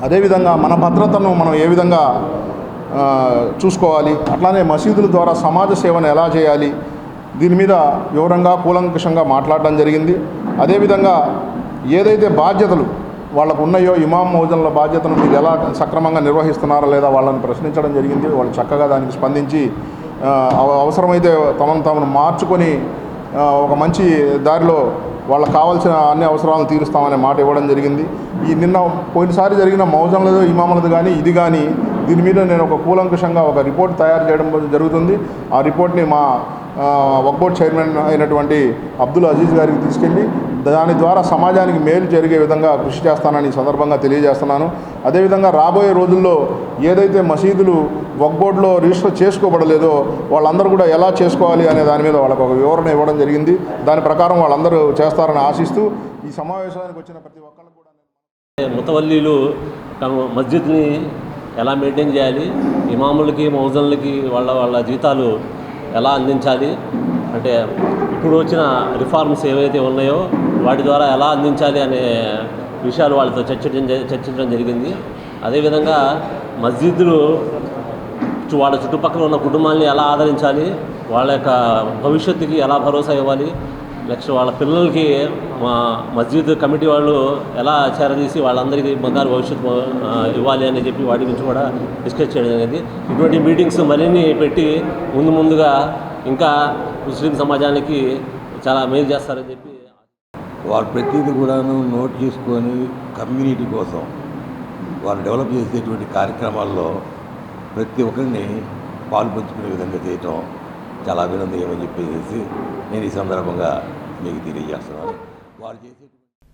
అదేవిధంగా మన భద్రతను మనం ఏ విధంగా చూసుకోవాలి, అట్లానే మసీదుల ద్వారా సమాజ సేవను ఎలా చేయాలి, దీని మీద వివరంగా కూలంకషంగా మాట్లాడడం జరిగింది. అదేవిధంగా ఏదైతే బాధ్యతలు వాళ్ళకు ఉన్నాయో ఇమాం మౌజన్ల బాధ్యతను మీరు ఎలా సక్రమంగా నిర్వహిస్తున్నారా లేదా వాళ్ళని ప్రశ్నించడం జరిగింది. వాళ్ళు చక్కగా దానికి స్పందించి అవసరమైతే తమను మార్చుకొని ఒక మంచి దారిలో వాళ్ళకు కావాల్సిన అన్ని అవసరాలను తీరుస్తామనే మాట ఇవ్వడం జరిగింది. నిన్న పోయినసారి జరిగిన మౌజన్లది, ఇమాములది కానీ ఇది కానీ దీని మీద నేను ఒక కూలంకషంగా ఒక రిపోర్ట్ తయారు చేయడం జరుగుతుంది. ఆ రిపోర్ట్ని మా వక్ఫ్ బోర్డ్ చైర్మన్ అయినటువంటి అబ్దుల్ అజీజ్ గారికి తీసుకెళ్ళి దాని ద్వారా సమాజానికి మేలు జరిగే విధంగా కృషి చేస్తానని ఈ సందర్భంగా తెలియజేస్తున్నాను. అదేవిధంగా రాబోయే రోజుల్లో ఏదైతే మసీదులు వక్ఫ్ బోర్డులో రిజిస్టర్ చేసుకోబడలేదో వాళ్ళందరూ కూడా ఎలా చేసుకోవాలి అనే దాని మీద వాళ్ళకు ఒక వివరణ ఇవ్వడం జరిగింది. దాని ప్రకారం వాళ్ళందరూ చేస్తారని ఆశిస్తూ ఈ సమావేశానికి వచ్చిన ప్రతి ఒక్కరికి కూడా ముతవల్లీలు మస్జిద్ని ఎలా మెయింటైన్ చేయాలి, ఇమాములకి మౌజన్లకి వాళ్ళ జీతాలు ఎలా అందించాలి, అంటే ఇప్పుడు వచ్చిన రిఫార్మ్స్ ఏవైతే ఉన్నాయో వాటి ద్వారా ఎలా అందించాలి అనే విషయాలు వాళ్ళతో చర్చించడం జరిగింది. అదేవిధంగా మస్జిద్లు వాళ్ళ చుట్టుపక్కల ఉన్న కుటుంబాలని ఎలా ఆదరించాలి, వాళ్ళ యొక్క భవిష్యత్తుకి ఎలా భరోసా ఇవ్వాలి, నెక్స్ట్ వాళ్ళ పిల్లలకి మా మస్జిద్ కమిటీ వాళ్ళు ఎలా చేరదీసి వాళ్ళందరికీ బంగారు భవిష్యత్తు ఇవ్వాలి అని చెప్పి వాటి గురించి కూడా డిస్కస్ చేయడం జరిగింది. ఇటువంటి మీటింగ్స్ మరిన్ని పెట్టి ముందుగా ఇంకా ముస్లిం సమాజానికి చాలా మేలు చేస్తారని చెప్పి వారు ప్రతిదీ కూడాను నోట్ చేసుకొని కమ్యూనిటీ కోసం వారు డెవలప్ చేసేటువంటి కార్యక్రమాల్లో ప్రతి ఒక్కరిని పాల్పంచుకునే విధంగా చేయటం చాలా అభినందనీయమని చెప్పేసి నేను ఈ సందర్భంగా మీకు తెలియజేస్తున్నాను. వారు చేసే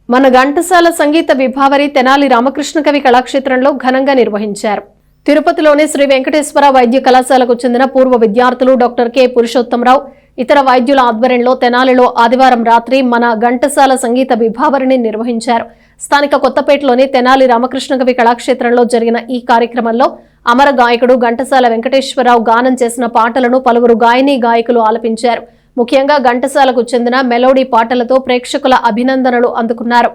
మన ఘంటసాల సంగీత విభావరి తెనాలి రామకృష్ణ కవి కళాక్షేత్రంలో ఘనంగా నిర్వహించారు. తిరుపతిలోని శ్రీ వెంకటేశ్వర వైద్య కళాశాలకు చెందిన పూర్వ విద్యార్థులు డాక్టర్ కె పురుషోత్తమరావు, ఇతర వైద్యుల ఆధ్వర్యంలో తెనాలిలో ఆదివారం రాత్రి మన ఘంటసాల సంగీత విభావరిని నిర్వహించారు. స్థానిక కొత్తపేటలోని తెనాలి రామకృష్ణ కవి కళాక్షేత్రంలో జరిగిన ఈ కార్యక్రమంలో అమర గాయకుడు ఘంటసాల వెంకటేశ్వరరావు గానం చేసిన పాటలను పలువురు గాయనీ గాయకులు ఆలపించారు. ముఖ్యంగా ఘంటసాలకు చెందిన మెలోడీ పాటలతో ప్రేక్షకుల అభినందనలు అందుకున్నారు.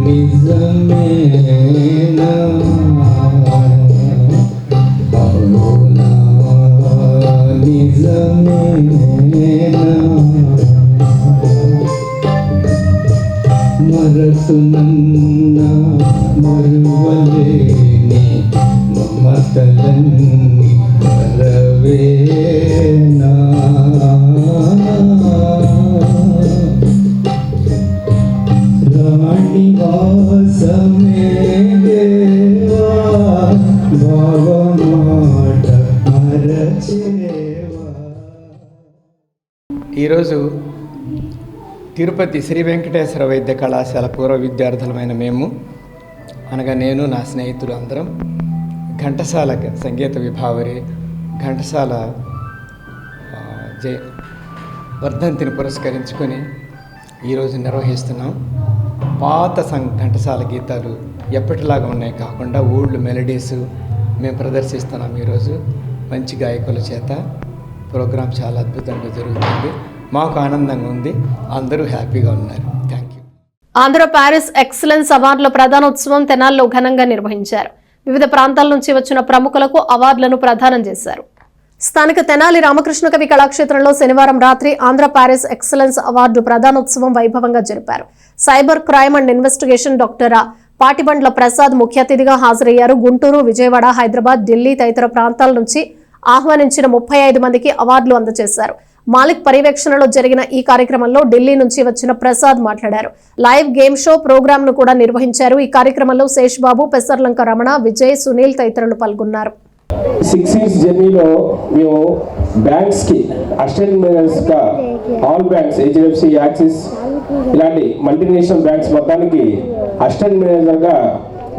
నిజమేనా మరసునన్న మరువలేని మమతలన్నీ మరవేనా రాణివాసమే దేవా భావమాట మరచేవా. ఈరోజు తిరుపతి శ్రీ వెంకటేశ్వర వైద్య కళాశాల పూర్వ విద్యార్థులమైన మేము అనగా నేను నా స్నేహితులు అందరం ఘంటసాల సంగీత విభావరి ఘంటసాల వర్ధంతిని పురస్కరించుకొని ఈరోజు నిర్వహిస్తున్నాం. పాత ఘంటసాల గీతాలు ఎప్పటిలాగా ఉన్నాయి కాకుండా ఓల్డ్ మెలడీస్ మేము ప్రదర్శిస్తున్నాం. ఈరోజు మంచి గాయకుల చేత ప్రోగ్రాం చాలా అద్భుతంగా జరుగుతుంది. మాకు ఆనందంగా ఉంది. అందరూ హ్యాపీగా ఉన్నారు. Thank you. Andhra Paris excellence అవార్డుల ప్రధానోత్సవం తెనాలిలో ఘనంగా నిర్వహించారు. వివిధ ప్రాంతాల నుంచి వచ్చిన ప్రముఖులకు అవార్డులను ప్రదానం చేశారు. స్థానిక తెనాలి రామకృష్ణ కవి కళాక్షేత్రంలో శనివారం రాత్రి ఆంధ్ర ప్యారిస్ ఎక్సలెన్స్ అవార్డు ప్రదానోత్సవం వైభవంగా జరిపారు. Cyber crime and investigation doctor Patibandla Prasad ముఖ్య అతిథిగా హాజరయ్యారు. గుంటూరు, విజయవాడ, హైదరాబాద్, ఢిల్లీ తదితర ప్రాంతాల నుంచి ఆహ్వానించిన 35 మందికి అవార్డులు అందజేశారు. మాలిక్ పర్యవేక్షణలో జరిగిన ఈ కార్యక్రమంలో ఢిల్లీ నుంచి వచ్చిన ప్రసాద్ మాట్లాడారు. లైవ్ గేమ్ షో ప్రోగ్రామ్ ను కూడా నిర్వహించారు. ఈ కార్యక్రమంలో శేష్బాబు, పెసర్లంక రమణ, విజయ్, సునీల్ తదితరులు పాల్గొన్నారు. 6 years జర్నీలో మేము బ్యాంక్స్కి అసిస్టెంట్ మేనేజర్స్గా ఆల్ బ్యాంక్స్, HDFC, యాక్సిస్ ఇలాంటి మల్టీనేషనల్ బ్యాంక్స్ మొత్తానికి అసిస్టెంట్ మేనేజర్గా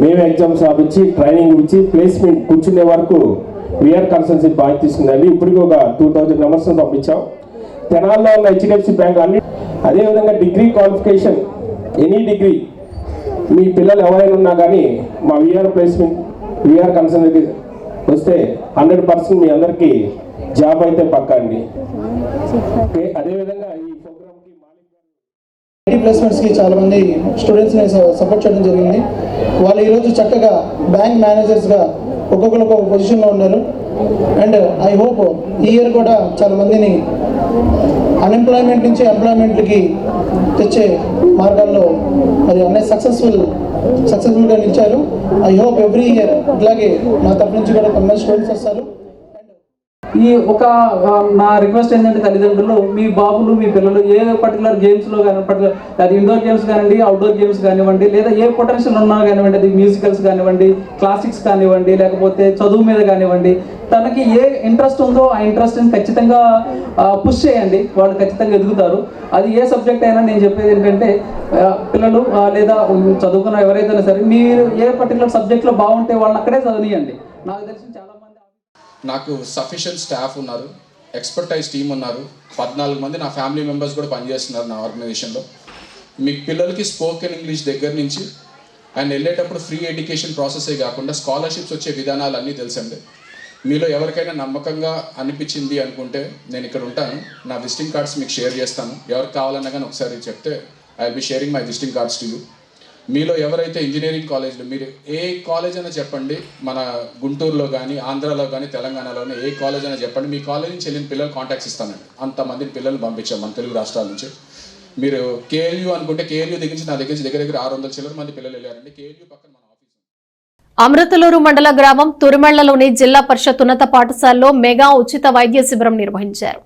మేము ఎగ్జామ్స్ రాపించి ట్రైనింగ్ ఇచ్చి ప్లేస్మెంట్ కూర్చునే వరకు విఆర్ కన్సల్టెన్సీ బాధ్యత తీసుకుందండి. ఇప్పటికీ ఒక 2000 మెంబర్స్ని పంపించాం. తెనాల్లో ఉన్న HDFC బ్యాంక్ అన్ని. అదేవిధంగా డిగ్రీ క్వాలిఫికేషన్, ఎనీ డిగ్రీ మీ పిల్లలు ఎవరైనా ఉన్నా కానీ మా విఆర్ ప్లేస్మెంట్, విఆర్ కన్సల్టెన్సీ వస్తే 100% మీ అందరికీ జాబ్ అయితే పక్కా అండి. ఓకే, అదేవిధంగా ఈ ప్రోగ్రామ్కి ఐటీ ప్లేస్మెంట్స్కి చాలామంది స్టూడెంట్స్ని సపోర్ట్ చేయడం జరిగింది. వాళ్ళు ఈరోజు చక్కగా బ్యాంక్ మేనేజర్స్గా ఒక్కొక్కరు ఒక్కొక్క పొజిషన్లో ఉన్నారు. అండ్ ఐ హోప్ ఈ ఇయర్ కూడా చాలామందిని అన్ఎంప్లాయ్మెంట్ నుంచి ఎంప్లాయ్మెంట్కి తెచ్చే మార్గాల్లో మరి అన్నీ సక్సెస్ఫుల్గా నిలిచారు. ఐ హోప్ ఎవ్రీ ఇయర్ ఇట్లాగే మా తరఫు నుంచి కూడా కొంతమంది స్టూడెంట్స్ వస్తారు. ఈ ఒక నా రిక్వెస్ట్ ఏంటంటే తల్లిదండ్రులు, మీ బాబులు, మీ పిల్లలు ఏ పర్టికులర్ గేమ్స్లో కానీ, అది ఇండోర్ గేమ్స్ కానివ్వండి, అవుట్డోర్ గేమ్స్ కానివ్వండి, లేదా ఏ పొటెన్షియల్ ఉన్నా కానివ్వండి, అది మ్యూజికల్స్ కానివ్వండి, క్లాసిక్స్ కానివ్వండి, లేకపోతే చదువు మీద కానివ్వండి, తనకి ఏ ఇంట్రెస్ట్ ఉందో ఆ ఇంట్రెస్ట్ని ఖచ్చితంగా పుష్ చేయండి. వాళ్ళు ఖచ్చితంగా ఎదుగుతారు. అది ఏ సబ్జెక్ట్ అయినా నేను చెప్పేది ఏంటంటే పిల్లలు లేదా చదువుకున్న ఎవరైతే సరే మీరు ఏ పర్టికులర్ సబ్జెక్ట్లో బాగుంటే వాళ్ళని అక్కడే చదివియండి. నాకు తెలిసి చాలా నాకు సఫిషియెంట్ స్టాఫ్ ఉన్నారు, ఎక్స్పర్టైజ్ టీమ్ ఉన్నారు. 14 మంది నా ఫ్యామిలీ మెంబర్స్ కూడా పనిచేస్తున్నారు నా ఆర్గనైజేషన్లో. మీకు పిల్లలకి స్పోకెన్ ఇంగ్లీష్ దగ్గర నుంచి అండ్ వెళ్ళేటప్పుడు ఫ్రీ ఎడ్యుకేషన్ ప్రాసెసే కాకుండా స్కాలర్షిప్స్ వచ్చే విధానాలు అన్నీ తెలుసండి. మీలో ఎవరికైనా నమ్మకంగా అనిపించింది అనుకుంటే నేను ఇక్కడ ఉంటాను. నా విజిటింగ్ కార్డ్స్ మీకు షేర్ చేస్తాను. ఎవరికి కావాలన్నా కానీ ఒకసారి చెప్తే I will be sharing my visiting cards to you. మీలో ఎవరైతే ఇంజనీరింగ్ కాలేజ్లో, మీరు ఏ కాలేజ్ అయినా చెప్పండి, మన గుంటూరులో కానీ, ఆంధ్రాలో కానీ, తెలంగాణలోనే ఏ కాలేజ్ అయినా చెప్పండి, మీ కాలేజ్ నుంచి వెళ్ళిన పిల్లలు కాంటాక్ట్స్ ఇస్తానండి. అంతమంది పిల్లలు పంపించాం మన తెలుగు రాష్ట్రాల నుంచి. మీరు KLU అనుకుంటే KLU దగ్గర నుంచి నా దగ్గర నుంచి దగ్గర 600 చిల్లర మంది పిల్లలు వెళ్ళారండి. KLU పక్కన మన ఆఫీస్. అమృతలూరు మండల గ్రామం తురిమెళ్లలోని జిల్లా పరిషత్ ఉన్నత పాఠశాలలో మెగా ఉచిత వైద్య శిబిరం నిర్వహించారు.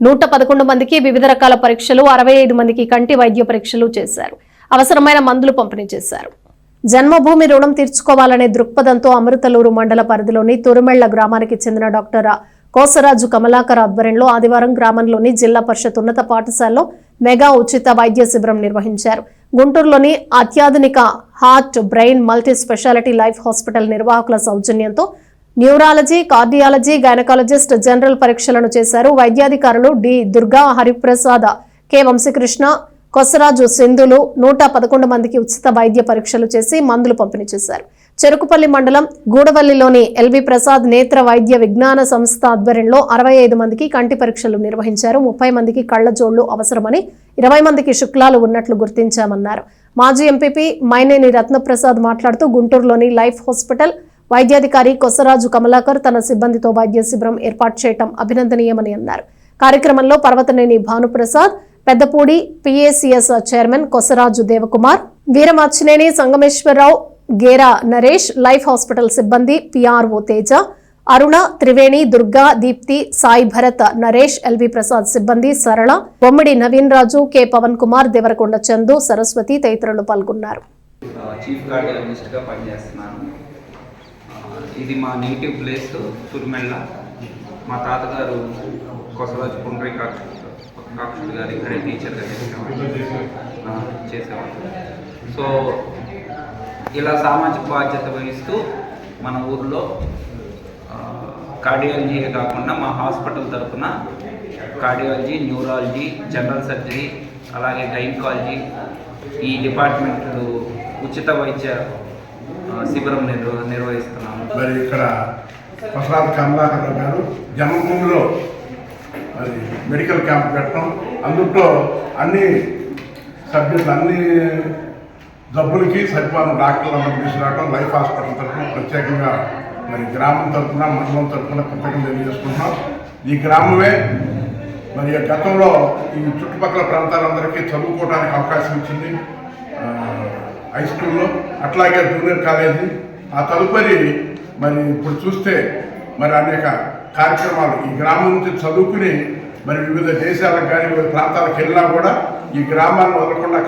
111 మందికి వివిధ రకాల పరీక్షలు, 65 మందికి కంటి వైద్య పరీక్షలు చేశారు. అవసరమైన మందులు పంపిణీ చేశారు. జన్మభూమి రుణం తీర్చుకోవాలనే దృక్పథంతో అమృతలూరు మండల పరిధిలోని తురిమెళ్ల గ్రామానికి చెందిన డాక్టర్ కోసరాజు కమలాకర్ ఆధ్వర్యంలో ఆదివారం గ్రామంలోని జిల్లా పరిషత్ ఉన్నత పాఠశాలలో మెగా ఉచిత వైద్య శిబిరం నిర్వహించారు. గుంటూరులోని అత్యాధునిక heart, brain, multi speciality life hospital నిర్వాహకుల సౌజన్యంతో న్యూరాలజీ, కార్డియాలజీ, గైనకాలజిస్ట్ జనరల్ పరీక్షలను చేశారు. వైద్యాధికారులు డి దుర్గా హరిప్రసాద్, కె వంశీకృష్ణ, కొసరాజు సింధులు 111 మందికి ఉచిత వైద్య పరీక్షలు చేసి మందులు పంపిణీ చేశారు. చెరుకుపల్లి మండలం గూడవల్లిలోని ఎల్వి ప్రసాద్ నేత్ర వైద్య విజ్ఞాన సంస్థ ఆధ్వర్యంలో 65 మందికి కంటి పరీక్షలు నిర్వహించారు. 30 మందికి కళ్లజోళ్లు అవసరమని, 20 మందికి శుక్లాలు ఉన్నట్లు గుర్తించామన్నారు. మాజీ ఎంపీపీ మైనేని రత్నప్రసాద్ మాట్లాడుతూ గుంటూరులోని లైఫ్ హాస్పిటల్ వైద్యాధికారి కొసరాజు కమలాకర్ తన సిబ్బందితో వైద్య శిబిరం ఏర్పాటు చేయడం అభినందనీయమని అన్నారు. కార్యక్రమంలో Parvathaneni Bhanuprasad, Peddapudi PACS chairman Kosaraju Devakumar, Veeramachineni Sangameswararao, Gera Naresh, Life Hospital సిబ్బంది, పిఆర్ఓ తేజ, అరుణ, త్రివేణి, దుర్గా, దీప్తి, సాయి భరత్, నరేష్, ఎల్వి ప్రసాద్ సిబ్బంది, సరళ, బొమ్మిడి నవీన్ రాజు, కె పవన్ కుమార్, దేవరకొండ చందు, సరస్వతి తదితరులు పాల్గొన్నారు. చీఫ్ కార్డియాలజిస్ట్గా పనిచేస్తున్నాను. ఇది మా నేటివ్ ప్లేస్ తుర్మెళ్ళ. మా తాతగారు కొసరాజు పుండ్రీకాక్షుడు గారు ఇక్కడే టీచర్గా చేసేవాళ్ళు. సో ఇలా సామాజిక బాధ్యత వహిస్తూ మన ఊర్లో కార్డియాలజీ కాకుండా మా హాస్పిటల్ తరఫున కార్డియాలజీ, న్యూరాలజీ, జనరల్ సర్జరీ, అలాగే గైనకాలజీ ఈ డిపార్ట్మెంట్లు ఉచిత వైద్య శిబిరం నిర్వహిస్తున్నాము. మరి ఇక్కడ కొసరాజు కమలాకర్ గారు జన్మభూమిలో మరి మెడికల్ క్యాంప్ పెట్టడం, అందులో అన్ని సబ్జెక్టులు అన్ని జబ్బులకి సరిపోయిన డాక్టర్లందరూ తీసుకురావడం, లైఫ్ హాస్పిటల్ తరఫున ప్రత్యేకంగా మరి గ్రామం తరఫున, మండలం తరఫున కృతజ్ఞతలు తెలియజేసుకుంటున్నాం. ఈ గ్రామమే మరి గతంలో ఈ చుట్టుపక్కల ప్రాంతాలందరికీ చదువుకోవడానికి అవకాశం ఇచ్చింది, హై స్కూల్లో, అట్లాగే జూనియర్ కాలేజీ. ఆ తదుపరి మరి ఇప్పుడు చూస్తే మరి అనేక కార్యక్రమాలు ఈ గ్రామం నుంచి చదువుకుని మరి వివిధ దేశాలకు కానీ వివిధ ప్రాంతాలకు వెళ్ళినా కూడా ఈ గ్రామాన్ని వదలకుండా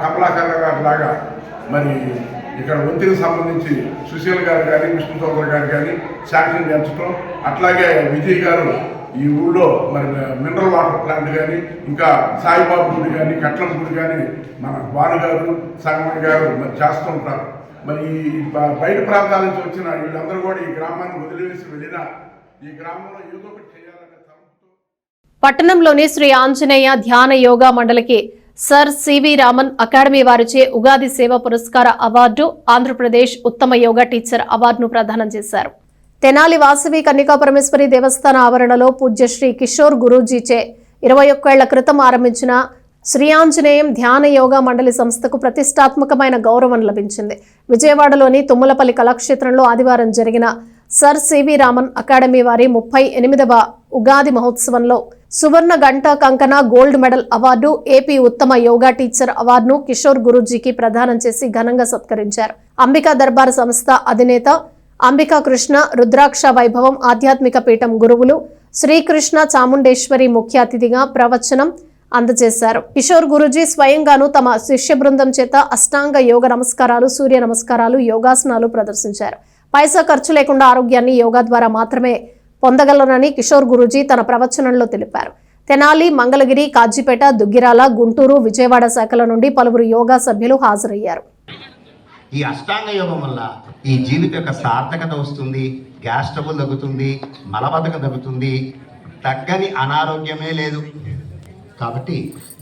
కమలాకర్ గారు లాగా మరి ఇక్కడ వంతికి సంబంధించి సుశీల్ గారు కానీ, విష్ణు చౌదరి గారు కానీ శాంక్షన్ చేయించడం, అట్లాగే విజయ్ గారు ఈ ఊళ్ళో మరి మినరల్ వాటర్ ప్లాంట్ కానీ, ఇంకా సాయిబాబు గుడి కానీ, కట్లం గుడి కానీ మన భానుగారు, సంగమయ్య గారు మరి చేస్తూ ఉంటారు. మరి బయట ప్రాంతాల నుంచి వచ్చిన వీళ్ళందరూ కూడా ఈ గ్రామాన్ని వదిలివేసి వెళ్ళినా ఈ గ్రామంలో ఏదో ఒకటి చేయాలనే తలంపుతో పట్టణంలోని శ్రీ ఆంజనేయ ధ్యాన యోగా మండలికి సర్ సివి రామన్ అకాడమీ వారిచే ఉగాది సేవ పురస్కార అవార్డు, ఆంధ్రప్రదేశ్ ఉత్తమ యోగా టీచర్ అవార్డును ప్రదానం చేశారు. తెనాలి వాసవి కన్నికా పరమేశ్వరి దేవస్థాన ఆవరణలో పూజ్య శ్రీ కిషోర్ గురూజీచే 21 ఏళ్ల క్రితం ఆరంభించిన శ్రీ ఆంజనేయం ధ్యాన యోగా మండలి సంస్థకు ప్రతిష్టాత్మకమైన గౌరవం లభించింది. విజయవాడలోని తుమ్మలపల్లి కళాక్షేత్రంలో ఆదివారం జరిగిన సర్ సివి రామన్ అకాడమీ వారి 38వ ఉగాది మహోత్సవంలో సువర్ణ గంట కంకణ గోల్డ్ మెడల్ అవార్డు, ఏపీ ఉత్తమ యోగా టీచర్ అవార్డును కిషోర్ గురూజీకి ప్రదానం చేసి ఘనంగా సత్కరించారు. అంబికా దర్బార్ సంస్థ అధినేత అంబికా కృష్ణ, రుద్రాక్ష వైభవం ఆధ్యాత్మిక పీఠం గురువులు శ్రీకృష్ణ చాముండేశ్వరి ముఖ్య అతిథిగా ప్రవచనం అందజేశారు. కిషోర్ గురూజీ స్వయంగాను తమ శిష్య బృందం చేత అష్టాంగ యోగ నమస్కారాలు, సూర్య నమస్కారాలు, యోగాసనాలు ప్రదర్శించారు. పైసా ఖర్చు లేకుండా ఆరోగ్యాన్ని యోగా ద్వారా మాత్రమే పొందగలరని కిషోర్ గురూజీ తన ప్రవచనంలో తెలిపారు. తెనాలి, మంగళగిరి, కాజీపేట, దుగ్గిరాల, గుంటూరు, విజయవాడ శాఖల నుండి పలువురు యోగా సభ్యులు హాజరయ్యారు. ఈ అష్టాంగ యోగం వల్ల ఈ జీవితం యొక్క సార్థకత వస్తుంది, గ్యాస్ ట్రబుల్ తగ్గుతుంది, మలబద్ధకం తగ్గుతుంది, తగ్గని అనారోగ్యమే లేదు. కాబట్టి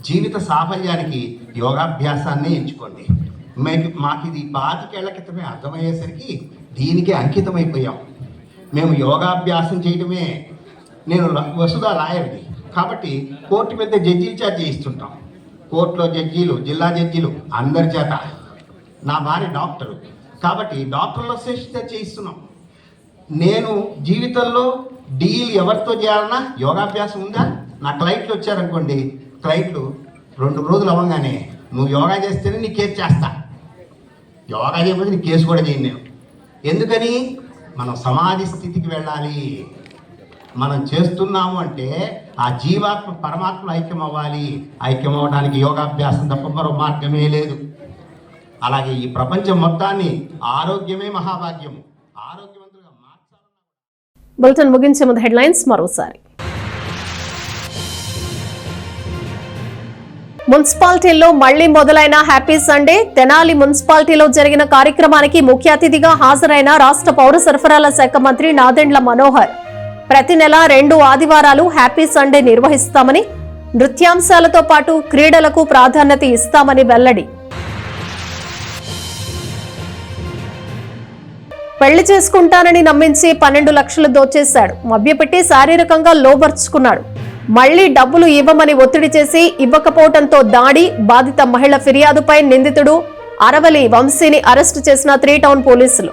జీవిత సాఫల్యానికి యోగాభ్యాసాన్ని ఎంచుకోండి. మాకు ఇది 25 ఏళ్ల క్రితమే అర్థమయ్యేసరికి దీనికి అంకితమైపోయాం. మేము యోగాభ్యాసం చేయడమే. నేను వసుధ లాయర్ని కాబట్టి కోర్టు పెద్ద జడ్జీలు చేత చేయిస్తుంటాం. కోర్టులో జడ్జీలు, జిల్లా జడ్జీలు అందరి చేత. నా భార్య డాక్టరు కాబట్టి డాక్టర్ల చేత చేయిస్తున్నాం. నేను జీవితంలో డీల్ ఎవరితో చేయాలన్నా యోగాభ్యాసం ఉందా? నా క్లయింట్లు వచ్చారనుకోండి, క్లయింట్లు 2 రోజులు అవ్వగానే నువ్వు యోగా చేస్తేనే నీ కేసు చేస్తా, యోగా చేయకపోతే నీ కేసు కూడా చేయను నేను. ఎందుకని? మనం సమాధి స్థితికి వెళ్ళాలి. మనం చేస్తున్నాము అంటే ఆ జీవాత్మ పరమాత్మ ఐక్యం అవ్వాలి. ఐక్యం అవ్వడానికి యోగాభ్యాసం తప్ప మరో మార్గమే లేదు. అలాగే ఈ ప్రపంచం మొత్తాన్ని ఆరోగ్యమే మహాభాగ్యము. ఆరోగ్యవంతులుగా మార్చాలి. బులెటిన్ ముగించే ముందు హెడ్లైన్స్ మరోసారి. మున్సిపాలిటీల్లో మళ్లీ మొదలైన హ్యాపీ సండే. తెనాలి మున్సిపాలిటీలో జరిగిన కార్యక్రమానికి ముఖ్య అతిథిగా హాజరైన రాష్ట్ర పౌర సరఫరాల శాఖ మంత్రి నాదెండ్ల మనోహర్. ప్రతి నెల 2 ఆదివారాలు హ్యాపీ సండే నిర్వహిస్తామని, నృత్యాంశాలతో పాటు క్రీడలకు ప్రాధాన్యత ఇస్తామని వెల్లడి. పెళ్లి చేసుకుంటానని నమ్మించి 12 లక్షలు దోచేశాడు. మభ్యపెట్టి శారీరకంగా లోబర్చుకున్నాడు. మళ్లీ డబ్బులు ఇవ్వమని ఒత్తిడి చేసి ఇవ్వకపోవడంతో దాడి. బాధిత మహిళ ఫిర్యాదుపై నిందితుడు అరవలి వంశీని అరెస్టు చేసిన 3 టౌన్ పోలీసులు.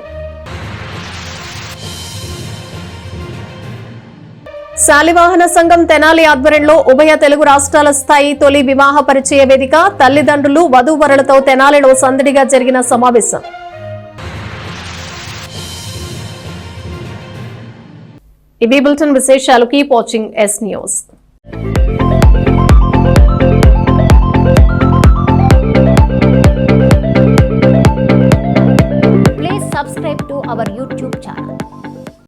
శాలివాహన సంఘం తెనాలి ఆధ్వర్యంలో ఉభయ తెలుగు రాష్ట్రాల స్థాయి తొలి వివాహ పరిచయ వేదిక, తల్లిదండ్రులు వధూవరులతో తెనాలిలో సందడిగా జరిగిన సమావేశం. ఇవి బులెటిన్ విశేషాలు. Keep watching yes news.